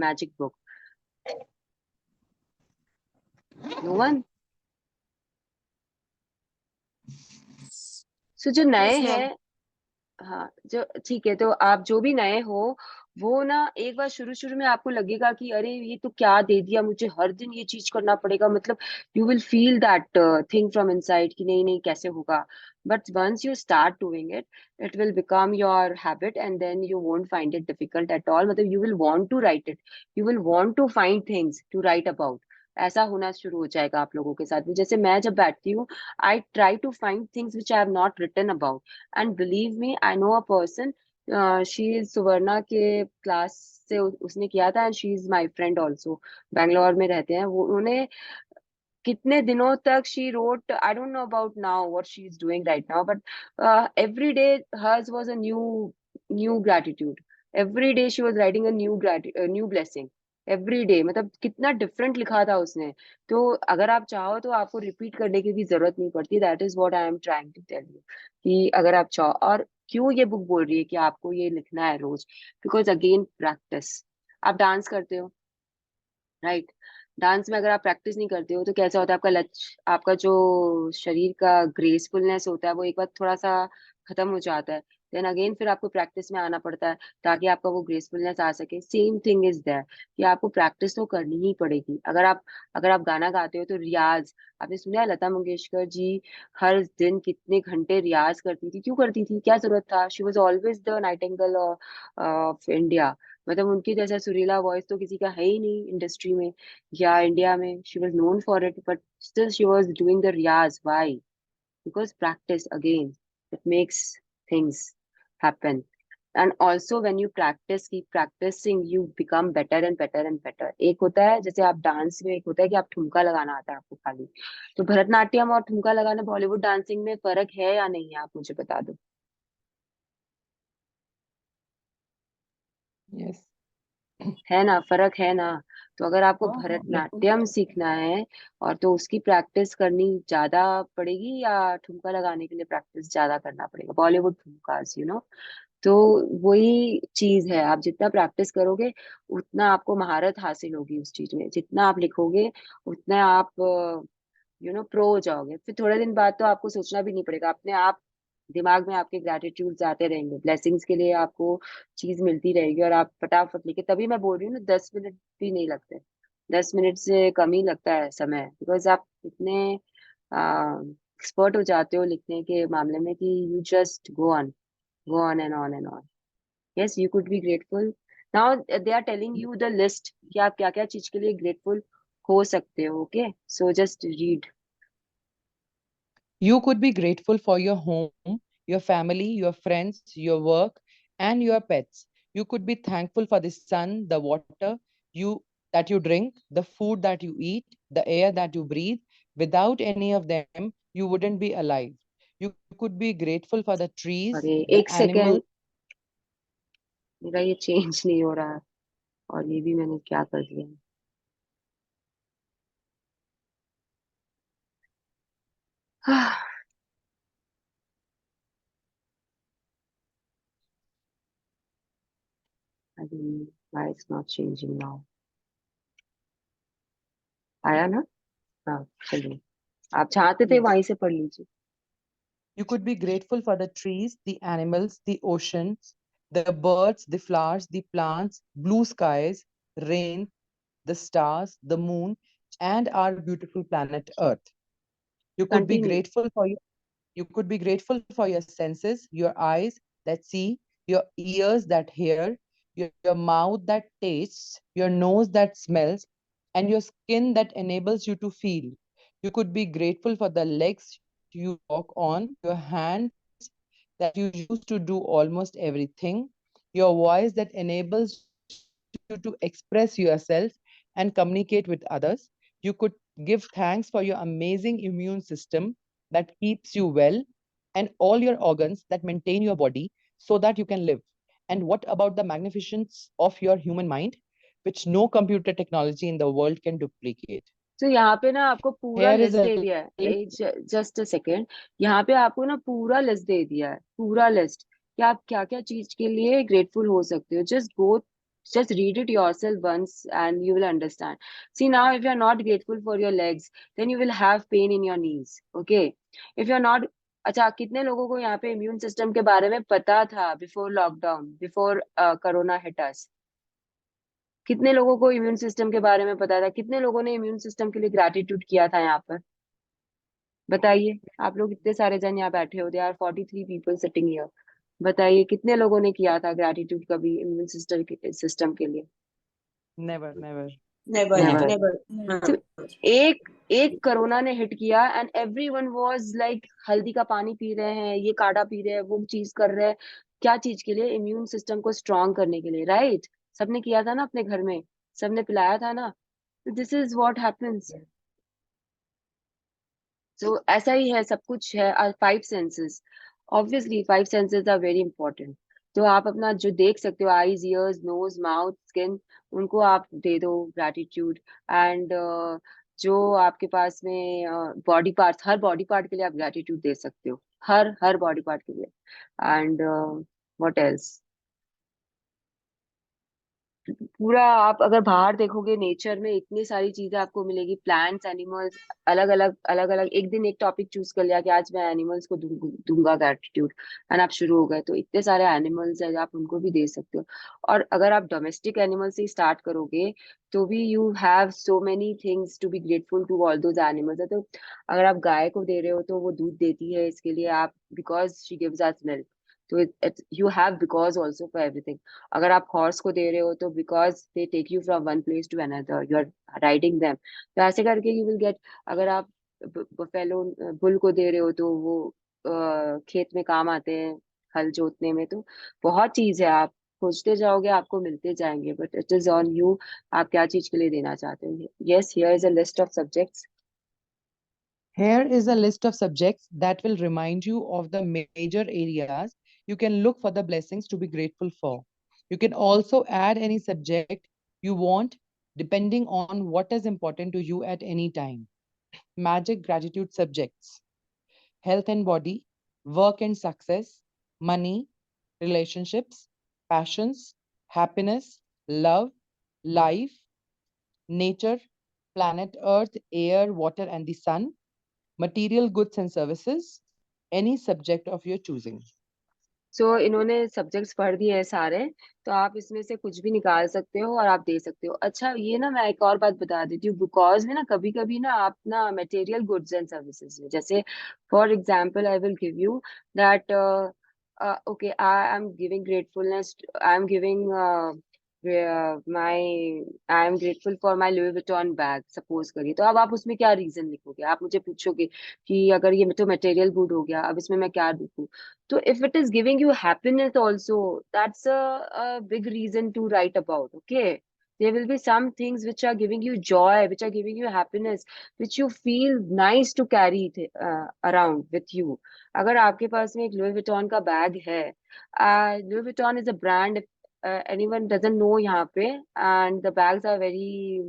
magic book? No one? So जो नए हैं, हाँ, जो ठीक है, तो आप जो भी नए हो, वो ना एक बार शुरू शुरू में आपको लगेगा कि अरे ये तो क्या दे दिया मुझे, हर दिन ये चीज करना पड़ेगा, मतलब you will feel that thing from inside कि नहीं नहीं कैसे होगा। But once you start doing it, it will become your habit, and then you won't find it difficult at all. मतलब you will want to write it, you will want to find things to write about. ऐसा होना शुरू हो जाएगा आप लोगों के साथ भी। जैसे मैं जब बैठती हूँ, I try to find things which I have not written about, and believe me, I know a person, she is Suvarna के क्लास से उसने किया था, and she is my friend also, Bangalore में रहते हैं वो। उन्होंने कितने दिनों तक she wrote, I don't know about now what she is doing right now, but every day hers was a new gratitude. Every day she was writing a new blessing every day. मतलब कितना different लिखा था उसने। तो अगर आप चाहो तो आपको रिपीट करने की भी जरूरत नहीं पड़ती। That is what I am trying to tell you, कि अगर आप चाहो। और क्यों ये बुक बोल रही है कि आपको ये लिखना है रोज? Because again practice. आप डांस करते हो, राइट? डांस में अगर आप प्रैक्टिस नहीं करते हो तो कैसा होता है, आपका लच, आपका जो शरीर का ग्रेसफुलनेस होता है वो एक बार थोड़ा सा खत्म हो जाता है। देन अगेन फिर आपको प्रैक्टिस में आना पड़ता है ताकि आपका वो ग्रेसफुलनेस आ सके। सेम थिंग इज दैट कि आपको प्रैक्टिस तो करनी ही पड़ेगी। अगर आप गाना गाते हो तो रियाज, आपने सुना है लता मंगेशकर जी हर दिन कितने घंटे रियाज करती थी? क्यों करती थी, क्या जरूरत था? She was always the Nightingale of India. मतलब उनके जैसा सुरीला वॉइस तो किसी का है ही नहीं इंडस्ट्री में या इंडिया में। She was known for it, but still she was doing the रियाज। Why? Because practice again, it makes things happen. And also when you practice, keep practicing, you become better and better and better. एक होता है जैसे आप dance में, एक होता है कि आप ठुमका लगाना आता है आपको खाली। तो भरतनाट्यम और ठुमका लगाना बॉलीवुड डांसिंग में फर्क है या नहीं है, आप मुझे बता दो। Yes. है ना, फर्क है ना? तो अगर आपको हाँ, भरतनाट्यम सीखना है और तो उसकी प्रैक्टिस करनी ज्यादा पड़ेगी, या ठुमका लगाने के लिए प्रैक्टिस ज्यादा करना पड़ेगा? बॉलीवुड ठुमकास, यू नो। तो वही चीज है, आप जितना प्रैक्टिस करोगे उतना आपको महारत हासिल होगी उस चीज में। जितना आप लिखोगे उतना आप प्रो हो जाओगे। फिर थोड़े दिन बाद तो आपको सोचना भी नहीं पड़ेगा, अपने आप दिमाग में आपके ग्रेटिट्यूड्स आते रहेंगे, ब्लेसिंग्स के लिए आपको चीज मिलती रहेगी, और आप फटाफट लिखे। तभी मैं बोल रही हूँ ना, 10 मिनट भी नहीं लगते, 10 मिनट से कम ही लगता है समय, बिकॉज आप इतने एक्सपर्ट हो जाते हो लिखने के मामले में कि you just go on. go on and on and on. Yes, you could be grateful. Now they are telling you the list कि आप क्या क्या चीज के लिए grateful हो सकते हो. Okay, so just read. You could be grateful for your home, your family, your friends, your work, and your pets. You could be thankful for the sun, the water you that you drink, the food that you eat, the air that you breathe. Without any of them, you wouldn't be alive. You could be grateful for the trees, अरे the एक animals. Second, मेरा ये change नहीं हो रहा, और ये भी मैंने क्या कर दिया. I don't know why it's not changing now. आया ना? हाँ चलिए, आप चाहते थे Yes. वहीं से पढ़ लीजिए. You could be grateful for the trees, the animals, the oceans, the birds, the flowers, the plants, blue skies, rain, the stars, the moon, and our beautiful planet Earth. You could be Continue. grateful for you could be grateful for your senses, your eyes that see, your ears that hear, your mouth that tastes, your nose that smells, and your skin that enables you to feel. You could be grateful for the legs you walk on, your hands that you use to do almost everything, your voice that enables you to express yourself and communicate with others. You could give thanks for your amazing immune system that keeps you well and all your organs that maintain your body so that you can live. And what about the magnificence of your human mind, which no computer technology in the world can duplicate? तो यहाँ पे ना आपको पूरा Here is list a दे दिया है. Just a second, यहाँ पे आपको ना पूरा लिस्ट दे दिया है, पूरा लिस्ट कि आप क्या क्या चीज के लिए ग्रेटफुल हो सकते हो. Just read it yourself once and you will understand. See, now if you are not grateful for your legs, then you will have pain in your knees. Okay, if you are not. अच्छा, कितने लोगों को यहाँ पे immune system के बारे में पता था before lockdown, before corona hit us? कितने लोगों को इम्यून सिस्टम के बारे में पता था? कितने लोगों ने इम्यून सिस्टम के लिए ग्रैटिट्यूड किया था यहाँ पर? बताइए. आप लोग इतने सारे जन यहाँ बैठे हो, they are 43 people sitting here. बताइए कितने लोगों ने किया था ग्रैटिट्यूड कभी इम्यून सिस्टम के लिए? never, never. Never, Never. never. तो एक एक कोरोना ने हिट किया एंड एवरीवन वाज लाइक हल्दी का पानी पी रहे हैं, ये काढ़ा पी रहे हैं, वो चीज कर रहे हैं. क्या चीज के लिए? इम्यून सिस्टम को स्ट्रांग करने के लिए, राइट? सबने किया था ना अपने घर में, सबने पिलाया था ना. This is what happens. तो ऐसा ही है, सब कुछ है. 5 senses, obviously 5 senses are very important. तो आप अपना जो देख सकते हो, eyes, ears, nose, mouth, skin, उनको आप दे दो ग्रैटिट्यूड. एंड जो आपके पास में बॉडी पार्ट्स, हर बॉडी पार्ट के लिए आप ग्रैटिट्यूड दे सकते हो, हर हर बॉडी पार्ट के लिए. And what else? पूरा आप अगर बाहर देखोगे नेचर में, इतनी सारी चीजें आपको मिलेगी. प्लांट्स, एनिमल्स, अलग अलग अलग अलग. एक दिन एक टॉपिक चूज कर लिया कि आज मैं एनिमल्स को दूंगा ग्रेटिट्यूड, एंड आप शुरू हो गए. तो इतने सारे एनिमल्स है, आप उनको भी दे सकते हो. और अगर आप डोमेस्टिक एनिमल से स्टार्ट करोगे तो भी you have so many things to be grateful to all those animals. तो अगर आप गाय को दे रहे हो तो वो दूध देती है, इसके लिए आप, because she gives us milk. तो you have because also for everything. अगर आप हॉर्स को दे रहे हो तो because they take you from one place to another, you are riding them. तो ऐसे करके यू विल गेट. अगर आप बफेलो बुल को दे रहे हो तो वो खेत में काम आते हैं, हल जोतने में. तो बहुत चीज है, आप खोजते जाओगे आपको मिलते जाएंगे. But it is on you, आप क्या चीज के लिए देना चाहते हो. Yes, here is a list of subjects. Here is a list of subjects that will remind you of the major areas you can look for the blessings to be grateful for. You can also add any subject you want depending on what is important to you at any time. Magic gratitude subjects: health and body, work and success, money, relationships, passions, happiness, love, life, nature, planet Earth, air, water, and the sun, material goods and services, any subject of your choosing. सो इन्होंने subjects पढ़ दिए हैं सारे, तो आप इसमें से कुछ भी निकाल सकते हो और आप दे सकते हो. अच्छा, ये ना मैं एक और बात बता देती हूँ. बिकॉज में ना कभी कभी ना आप ना मटेरियल गुड्स एंड सर्विसेज में, जैसे for example I will give you that Okay, I am giving gratefulness. I am giving I am grateful for my Louis Vuitton bag. Suppose करिए, तो अब आप उसमें क्या रीजन लिखोगे? आप मुझे पूछोगे कि अगर ये तो मटेरियल गुड हो गया, अब इसमें मैं क्या लिखूं? तो if it is giving you happiness also, that's a big reason to write about. Okay, there will be some things which are giving you joy, which are giving you happiness, which you feel nice to carry around with you. अगर आपके पास में एक Louis Vuitton का bag है, Louis Vuitton is a brand, anyone doesn't know यहाँ पे, and the bags are very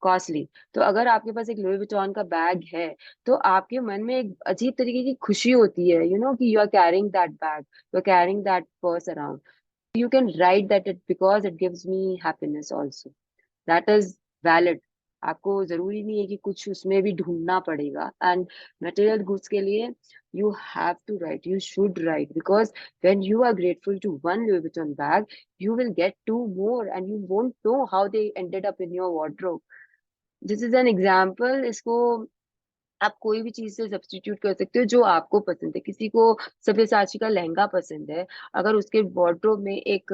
costly. तो अगर आपके पास एक लुई विटॉन का बैग है, तो आपके मन में एक अजीब तरीके की खुशी होती है, यू नो, कि you are carrying that bag, you are carrying that purse around. You can write that it because it gives me happiness also. That is valid. आपको जरूरी नहीं है कि कुछ उसमें भी ढूंढना पड़ेगा. एंड मटेरियल गुड्स के लिए you have to write, you should write, because when you are grateful to one Louis Vuitton bag, you will get two more and you won't know how they ended up in your wardrobe. This is an example. इसको आप कोई भी चीज से substitute कर सकते हो जो आपको पसंद है. किसी को सब्यसाची का लहंगा पसंद है, अगर उसके वार्डरोब में एक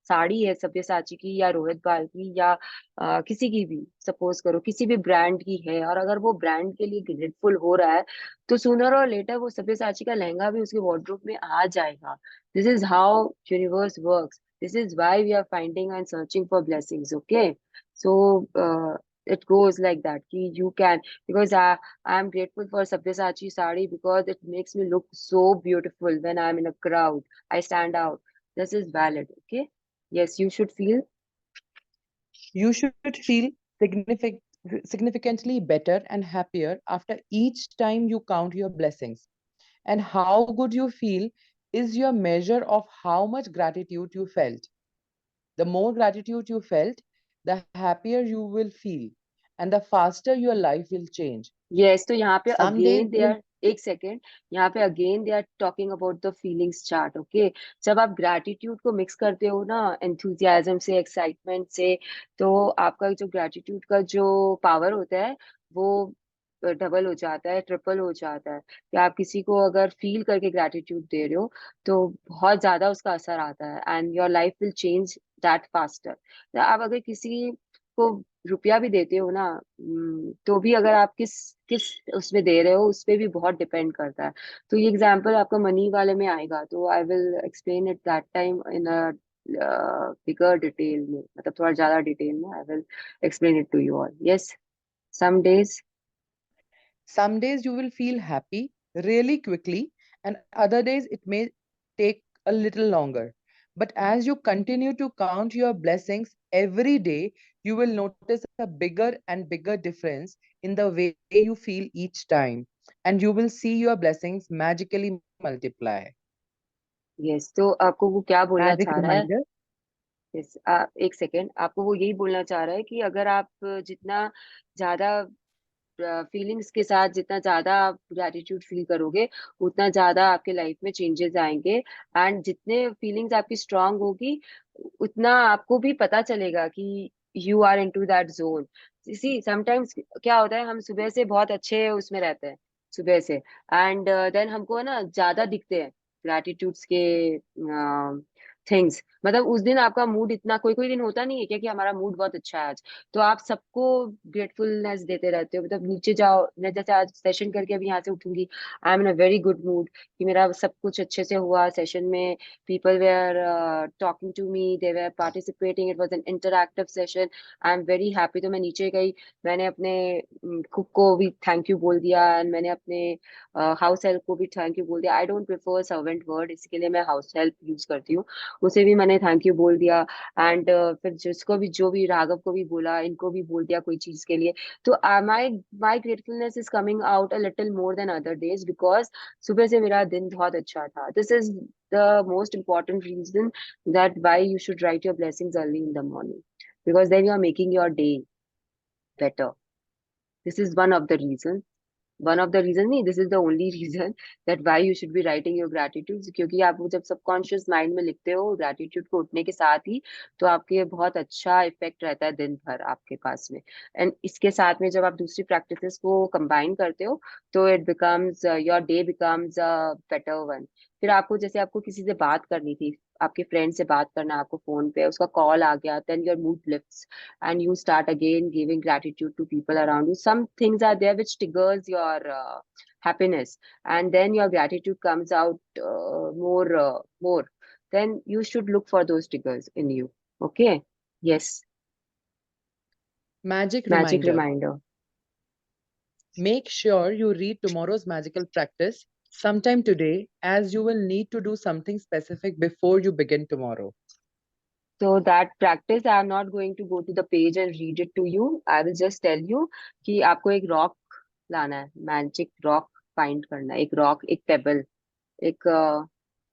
साड़ी है सब्यसाची की या रोहित बाल की या किसी की भी, सपोज करो किसी भी ब्रांड की है, और अगर वो ब्रांड के लिए ग्रेटफुल हो रहा है, तो सूनर और लेटर वो सब्यसाची का लहंगा भी उसके वार्डरोब में आ जाएगा. This is how universe works. This is why we are finding and searching for blessings. Okay, so it goes like that ki you can, because I'm grateful for Sabyasachi sari because it makes me look so beautiful when I'm in a crowd. I stand out. This is valid. Okay. Yes, you should feel. You should feel significantly better and happier after each time you count your blessings. And how good you feel is your measure of how much gratitude you felt. The more gratitude you felt, the happier you will feel, and the faster your life will change. Yes, तो यहाँ पे Some days again they are, एक second, यहाँ पे again they are talking about the feelings chart. Okay, जब आप gratitude को mix करते हो ना एंथुजियाज्म से, एक्साइटमेंट से, तो आपका जो ग्रैटिट्यूड का जो पावर होता है वो डबल हो जाता है, ट्रिपल हो जाता है. कि आप किसी को अगर फील करके ग्रैटिट्यूड दे रहे हो, तो बहुत ज्यादा उसका असर आता है and your life will change that faster. आप अगर किसी को रुपया भी देते हो ना, तो भी अगर आप किस किस उसमें दे रहे हो उस पे भी बहुत डिपेंड करता है. तो ये एग्जांपल आपका मनी वाले में आएगा, तो I will explain it that time in a bigger detail में, मतलब थोड़ा ज्यादा डिटेल में I will explain it to you all. Yes, some days. Some days you will feel happy really quickly, and other days it may take a little longer. But as you continue to count your blessings every day, you will notice a bigger and bigger difference in the way you feel each time, and you will see your blessings magically multiply. Yes, तो आपको वो क्या बोलना Magic चाह रहा है? reminder. Yes, एक second, आपको वो यही बोलना चाह रहा है कि अगर आप जितना ज्यादा फीलिंग्स के साथ, जितना ज्यादा आप ग्रैटिट्यूड फील करोगे, उतना ज्यादा आपके लाइफ में चेंजेस आएंगे. एंड जितने फीलिंग्स आपकी स्ट्रांग होगी, उतना आपको भी पता चलेगा कि you are into that zone. See sometimes क्या होता है, हम सुबह से बहुत अच्छे उसमें रहते हैं, सुबह से, एंड देन हमको ना ज्यादा दिखते हैं ग्रैटिट्यूड्स के थिंग्स. मतलब उस दिन आपका मूड इतना, कोई कोई दिन होता नहीं है क्या कि हमारा मूड बहुत अच्छा है आज, तो आप सबको ग्रेटफुलनेस देते रहते हो. मतलब नीचे जाओ, मैं जैसे आज सेशन करके अभी यहाँ से उठूंगी, I am in a very good mood कि मेरा सब कुछ अच्छे से हुआ सेशन में. People were talking to me, they were participating, it was an interactive session. I am very happy. तो मैं नीचे गई, मैंने अपने कुक को भी थैंक यू बोल दिया, एंड मैंने अपने हाउस हेल्प को भी थैंक यू बोल दिया. I don't prefer servant word, इसके लिए मैं हाउस हेल्प यूज करती हूँ. उसे भी मैंने थैंक यू बोल दिया. एंड फिर जिसको भी, जो भी राघव को भी बोला, इनको भी बोल दिया कोई चीज के लिए. तो my my gratefulness is coming out a little more than other days, because सुबह से मेरा दिन बहुत अच्छा था. This is the most important reason that why you should write your blessings early in the morning, because then you are making your day better. This is one of the reasons. One of the reason नहीं, this is the only reason that why you should be writing your gratitude, क्योंकि आप वो जब subconscious mind में लिखते हो gratitude को उठने के साथ ही, तो आपके बहुत अच्छा इफेक्ट रहता है दिन भर आपके पास में। एंड इसके साथ में जब आप दूसरी प्रैक्टिसेस को कंबाइन करते हो, तो it becomes your day becomes a better one. फिर आपको जैसे आपको किसी से बात करनी थी, आपके फ्रेंड से बात करना, आपको फोन पे उसका कॉल आ गया, then your mood lifts and you start again giving gratitude to people around you. Some things are there which triggers your happiness, and then your gratitude comes out more. Then you should look for those triggers in you. Okay. Yes. Magic Magic reminder. reminder. Make sure you read tomorrow's magical practice sometime today, as you will need to do something specific before you begin tomorrow. So that practice, I am not going to go to the page and read it to you. I will just tell you कि आपको एक rock लाना है, magic rock find करना है, एक rock, एक pebble, एक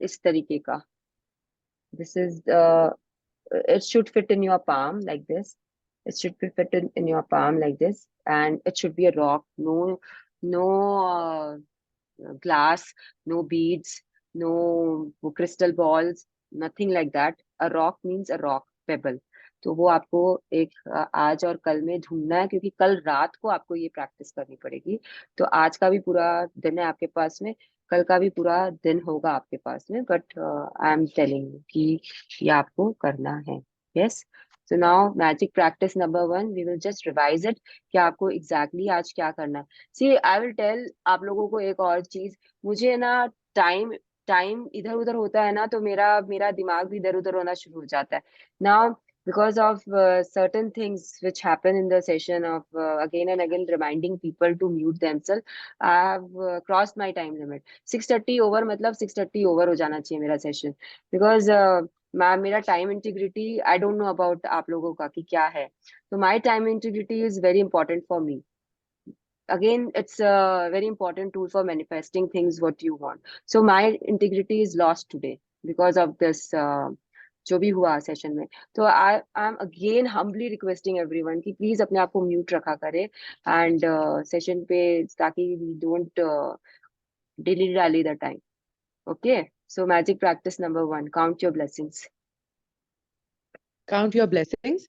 इस तरीके का. This is it should fit in your palm like this. It should be fit in your palm like this, and it should be a rock. No glass, no beads, no crystal balls, nothing like that. A rock means a rock, pebble. तो वो आपको एक आज और कल में ढूंढना है, क्योंकि कल रात को आपको ये प्रैक्टिस करनी पड़ेगी। तो आज का भी पूरा दिन है आपके पास में, कल का भी पूरा दिन होगा आपके पास में, but I am telling you कि ये आपको करना है। Yes. So now magic practice number 1, we will just revise it कि आपको एग्जैक्टली आज क्या करना है। सी आई विल टेल आप लोगों को एक और चीज, मुझे ना टाइम टाइम इधर उधर होता है ना, तो मेरा मेरा दिमाग भी इधर उधर होना शुरू हो जाता है now, because of certain things which happen in the session of again and again reminding people to mute themselves. I have crossed my time limit. 6:30 over मतलब 6:30 over हो जाना चाहिए मेरा सेशन, because मेरा time integrity I don't know about आप लोगों का कि क्या है, तो my time integrity is very important for me. Again, it's a very important tool for manifesting things what you want. So my integrity is lost today because of this जो भी हुआ सेशन में. तो I am again humbly requesting everyone कि please अपने आप को mute रखा करे एंड सेशन पे, ताकि we don't dilly dally the time. Okay. So magic practice number 1, count your blessings. Count your blessings.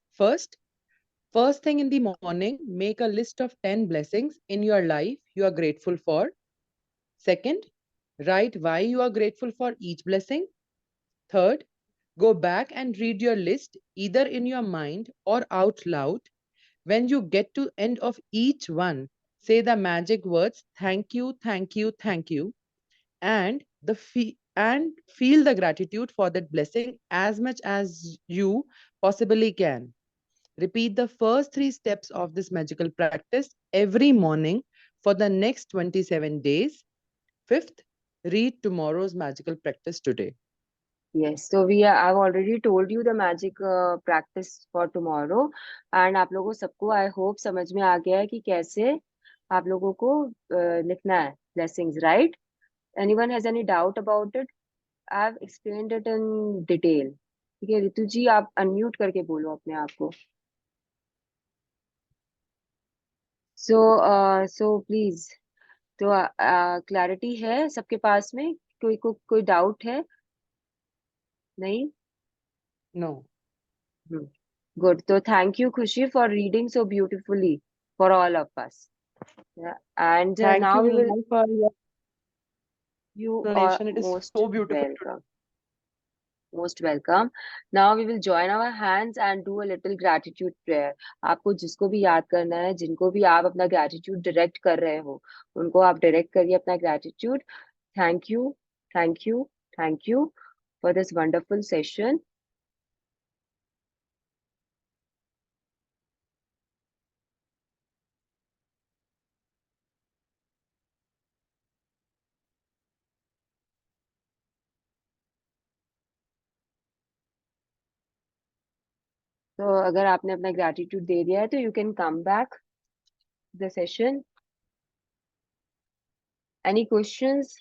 First thing in the morning, make a list of 10 blessings in your life you are grateful for. Second, write why you are grateful for each blessing. Third, go back and read your list either in your mind or out loud. When you get to end of each one, say the magic words thank you, thank you, thank you, and feel the gratitude for that blessing as much as you possibly can. Repeat the first 3 steps of this magical practice every morning for the next 27 days. Fifth, read tomorrow's magical practice today. Yes, so I've already told you the magic practice for tomorrow, and आप लोगों सबको I hope समझ में आ गया है कि कैसे आप लोगों को लिखना है blessings, right? Anyone has any doubt about it? I've explained it in detail. ठीक है, रितु जी आप अनम्यूट करके बोलो अपने आप को. So please, तो क्लैरिटी है सबके पास में? कोई डाउट है? नहीं? No. Good. So thank you, Khushi, for reading so beautifully for all of us. Yeah. And Thank now you, we will. Vinay, for your You are explanation. It is most so beautiful. welcome. Most welcome. Now we will join our hands and do a little gratitude prayer. आपको जिसको भी याद करना है, जिनको भी आप अपना gratitude direct कर रहे हो, उनको आप direct करिए अपना gratitude. Thank you, thank you, thank you for this wonderful session. तो अगर आपने अपना gratitude दे दिया है, तो you can come back the session. Any questions?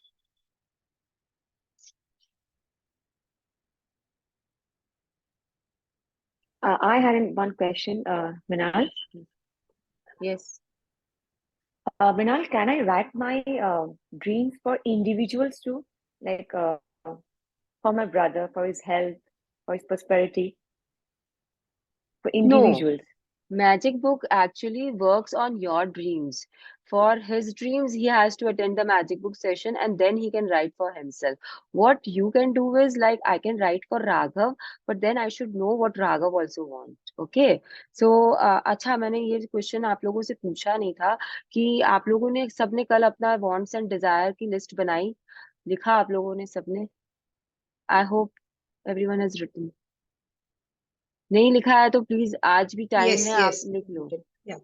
I had one question, Minal. Yes. Mrinal, can I write my dreams for individuals too? Like for my brother, for his health, for his prosperity, for No, individuals. Magic Book actually works on your dreams. For his dreams, he has to attend the Magic Book session and then he can write for himself. What you can do is like, I can write for Raghav, but then I should know what Raghav also wants. Okay. So, अच्छा, मैंने ये question आप लोगों से पूछा नहीं था कि आप लोगों ने सबने कल अपना वॉन्ट्स एंड डिजायर की लिस्ट बनाई, लिखा आप लोगों ने सबने? I hope everyone has written. नहीं लिखा है तो प्लीज आज भी टाइम Yes, है, आप yes. लिख लो। Yeah.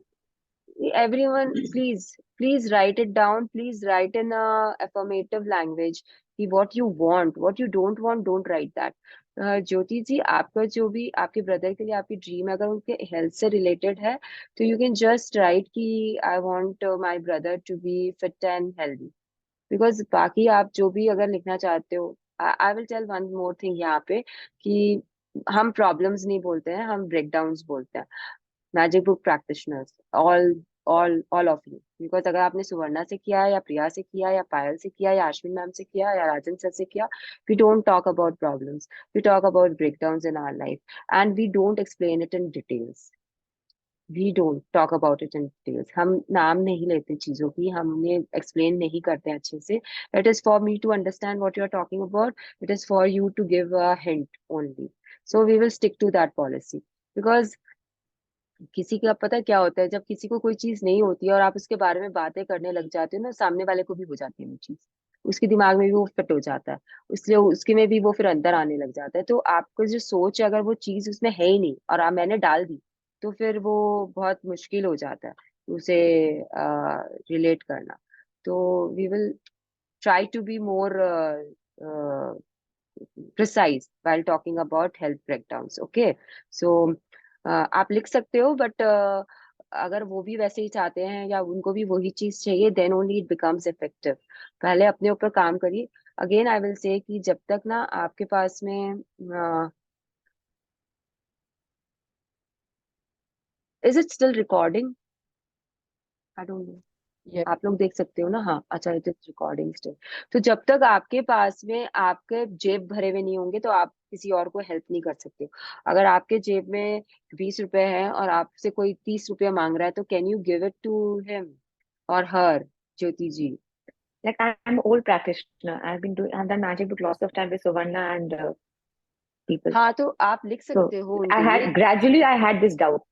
Everyone, please write it down. Please write in a affirmative language कि what you want, what you don't want, don't write that. ज्योति जी, आपका जो भी आपके ब्रदर के लिए आपकी ड्रीम है, अगर उनके हेल्थ से रिलेटेड है तो यू कैन जस्ट राइट कि I want my brother to be fit and healthy. Because बाकी आप जो भी अगर लिखना चाहते हो, I will tell one more thing यहाँ पे कि हम प्रॉब्लम्स नहीं बोलते हैं, हम ब्रेकडाउन्स बोलते हैं। Magic book practitioners, all of you, because अगर आपने सुवर्णा से किया या प्रिया से किया या पायल से किया या अश्विन मैम से किया या राजन सर से किया, we don't talk about problems, we talk about breakdowns in our life and we don't explain it in details. We don't talk about it in details. हम नाम नहीं लेते चीजों की, हम उन्हें एक्सप्लेन नहीं करते अच्छे से। It is for me to understand what you are talking about, it is for you to give a hint only. So we will stick to that policy. Because किसी का पता है क्या होता है, जब किसी को कोई चीज नहीं होती है और आप उसके बारे में बातें करने लग जाते हो ना, सामने वाले को भी हो जाती है वो चीज, उसके दिमाग में भी वो फिट हो जाता है, इसलिए उसके में भी वो फिर अंदर आने लग जाता है। तो आपको जो सोच है, अगर वो चीज उसमें है ही नहीं और मैंने डाल दी, तो फिर वो बहुत मुश्किल हो जाता है उसे रिलेट करना। तो we will try to be more precise while talking about health breakdowns. Okay, so आप लिख सकते हो, बट अगर वो भी वैसे ही चाहते हैं या उनको भी वही चीज चाहिए, then only it becomes effective. पहले अपने ऊपर काम करिए। अगेन आई विल से कि जब तक ना आपके पास में is it still recording? I don't no, Yes. आप लोग देख सकते हो ना? हाँ, अच्छा, इट इज रिकॉर्डिंग स्टिल। तो जब तक आपके पास में आपके जेब भरे हुए नहीं होंगे तो आप किसी और को हेल्प नहीं कर सकते हो। अगर आपके जेब में 20 रुपए है और आपसे कोई 30 रुपया मांग रहा है, तो can you give it to him और her, Jyoti ji? Like I'm an old practitioner. I've done magic book lots of time with Suvarna and people. हाँ, तो आप लिख So सकते हो उनके लिए। gradually I had this doubt.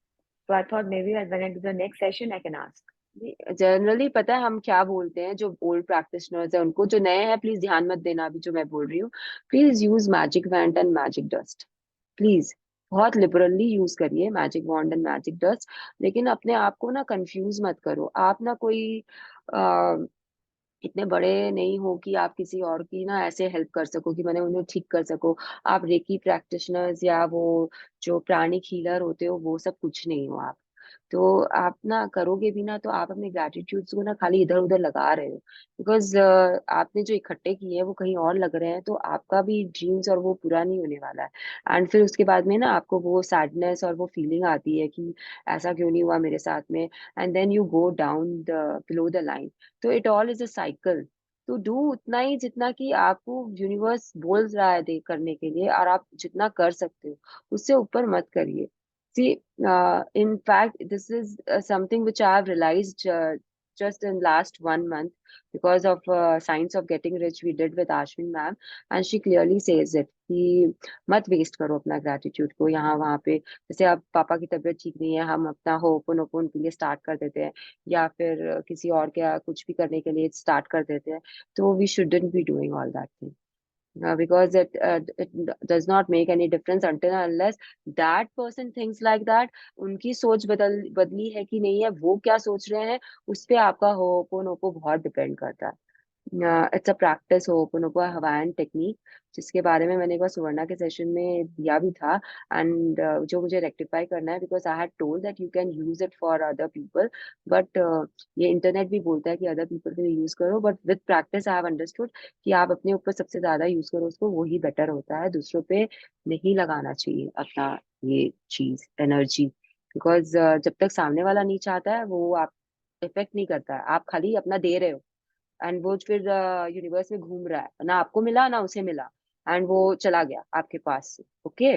So I thought maybe when I do the next session I can ask. Generally पता है हम क्या बोलते हैं, जो ओल्ड प्रैक्टिशनर्स है उनको, जो नए हैं प्लीज ध्यान मत देना अभी जो मैं बोल रही हूँ। Please use magic wand and magic dust, please बहुत लिबरली यूज करिए magic wand and magic dust. लेकिन अपने आप को ना कंफ्यूज मत करो। आप ना कोई आ, इतने बड़े नहीं हो कि आप किसी और की ना ऐसे हेल्प कर सको कि मैंने उन्हें ठीक कर सको। आप रेकी प्रैक्टिशनर्स या वो जो प्राणिक हीलर होते हो, वो सब कुछ नहीं हो आप। तो आप ना करोगे भी ना, तो आप अपने ग्रेटिट्यूड्स को ना खाली इधर उधर लगा रहे हो। बिकॉज आपने जो इकट्ठे किए हैं वो कहीं और लग रहे हैं, तो आपका भी ड्रीम्स और वो पूरा नहीं होने वाला है। एंड फिर उसके बाद में ना आपको वो सैडनेस और वो फीलिंग आती है कि ऐसा क्यों नहीं हुआ मेरे साथ में, and then you go down the below the line. तो it all is a cycle. तो डू उतना ही जितना कि आपको यूनिवर्स बोल रहा है दे करने के लिए, और आप जितना कर सकते हो उससे ऊपर मत करिए। See, in fact, this is something which I have realized just in last 1 month because of Science of Getting Rich we did with Ashwin ma'am, and she clearly says it कि मत वेस्ट करो अपना gratitude को यहाँ वहाँ पे। जैसे अब पापा की तबीयत ठीक नहीं है, हम अपना होपोनोपोन के लिए स्टार्ट कर देते हैं, या फिर किसी और के कुछ भी करने के लिए स्टार्ट कर देते हैं। तो we shouldn't be doing all that thing, because it does not make any difference until and unless that person thinks like that। उनकी सोच बदली है कि नहीं है, वो क्या सोच रहे हैं, उस पे आपका होपोनोपो बहुत डिपेंड करता है। It's a practice ho'oponopono Hawaiian technique, जिसके बारे में मैंने एक बार सुवर्णा के सेशन में दिया भी था। एंड जो मुझे रेक्टिफाई करना है, because I had told that you can use it for other people, but ये इंटरनेट भी बोलता है कि अदर पीपल के लिए यूज करो, but with practice I have understood कि आप अपने ऊपर सबसे ज्यादा यूज करो उसको, वही बेटर होता है। दूसरों पे नहीं लगाना चाहिए अपना ये चीज एनर्जी, बिकॉज जब तक सामने वाला नहीं चाहता है वो आप इफेक्ट नहीं करता है, आप खाली अपना दे रहे हो एंड वो फिर यूनिवर्स में घूम रहा है, ना आपको मिला ना उसे मिला एंड वो चला गया आपके पास से. Okay,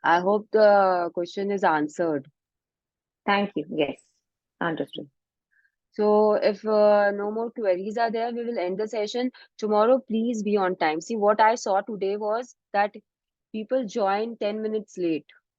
I hope the question is answered. Thank you. Yes, understood. So if no more queries are there, we will end the session. Tomorrow, please be on time. See, what I saw today was that people join 10 minutes late.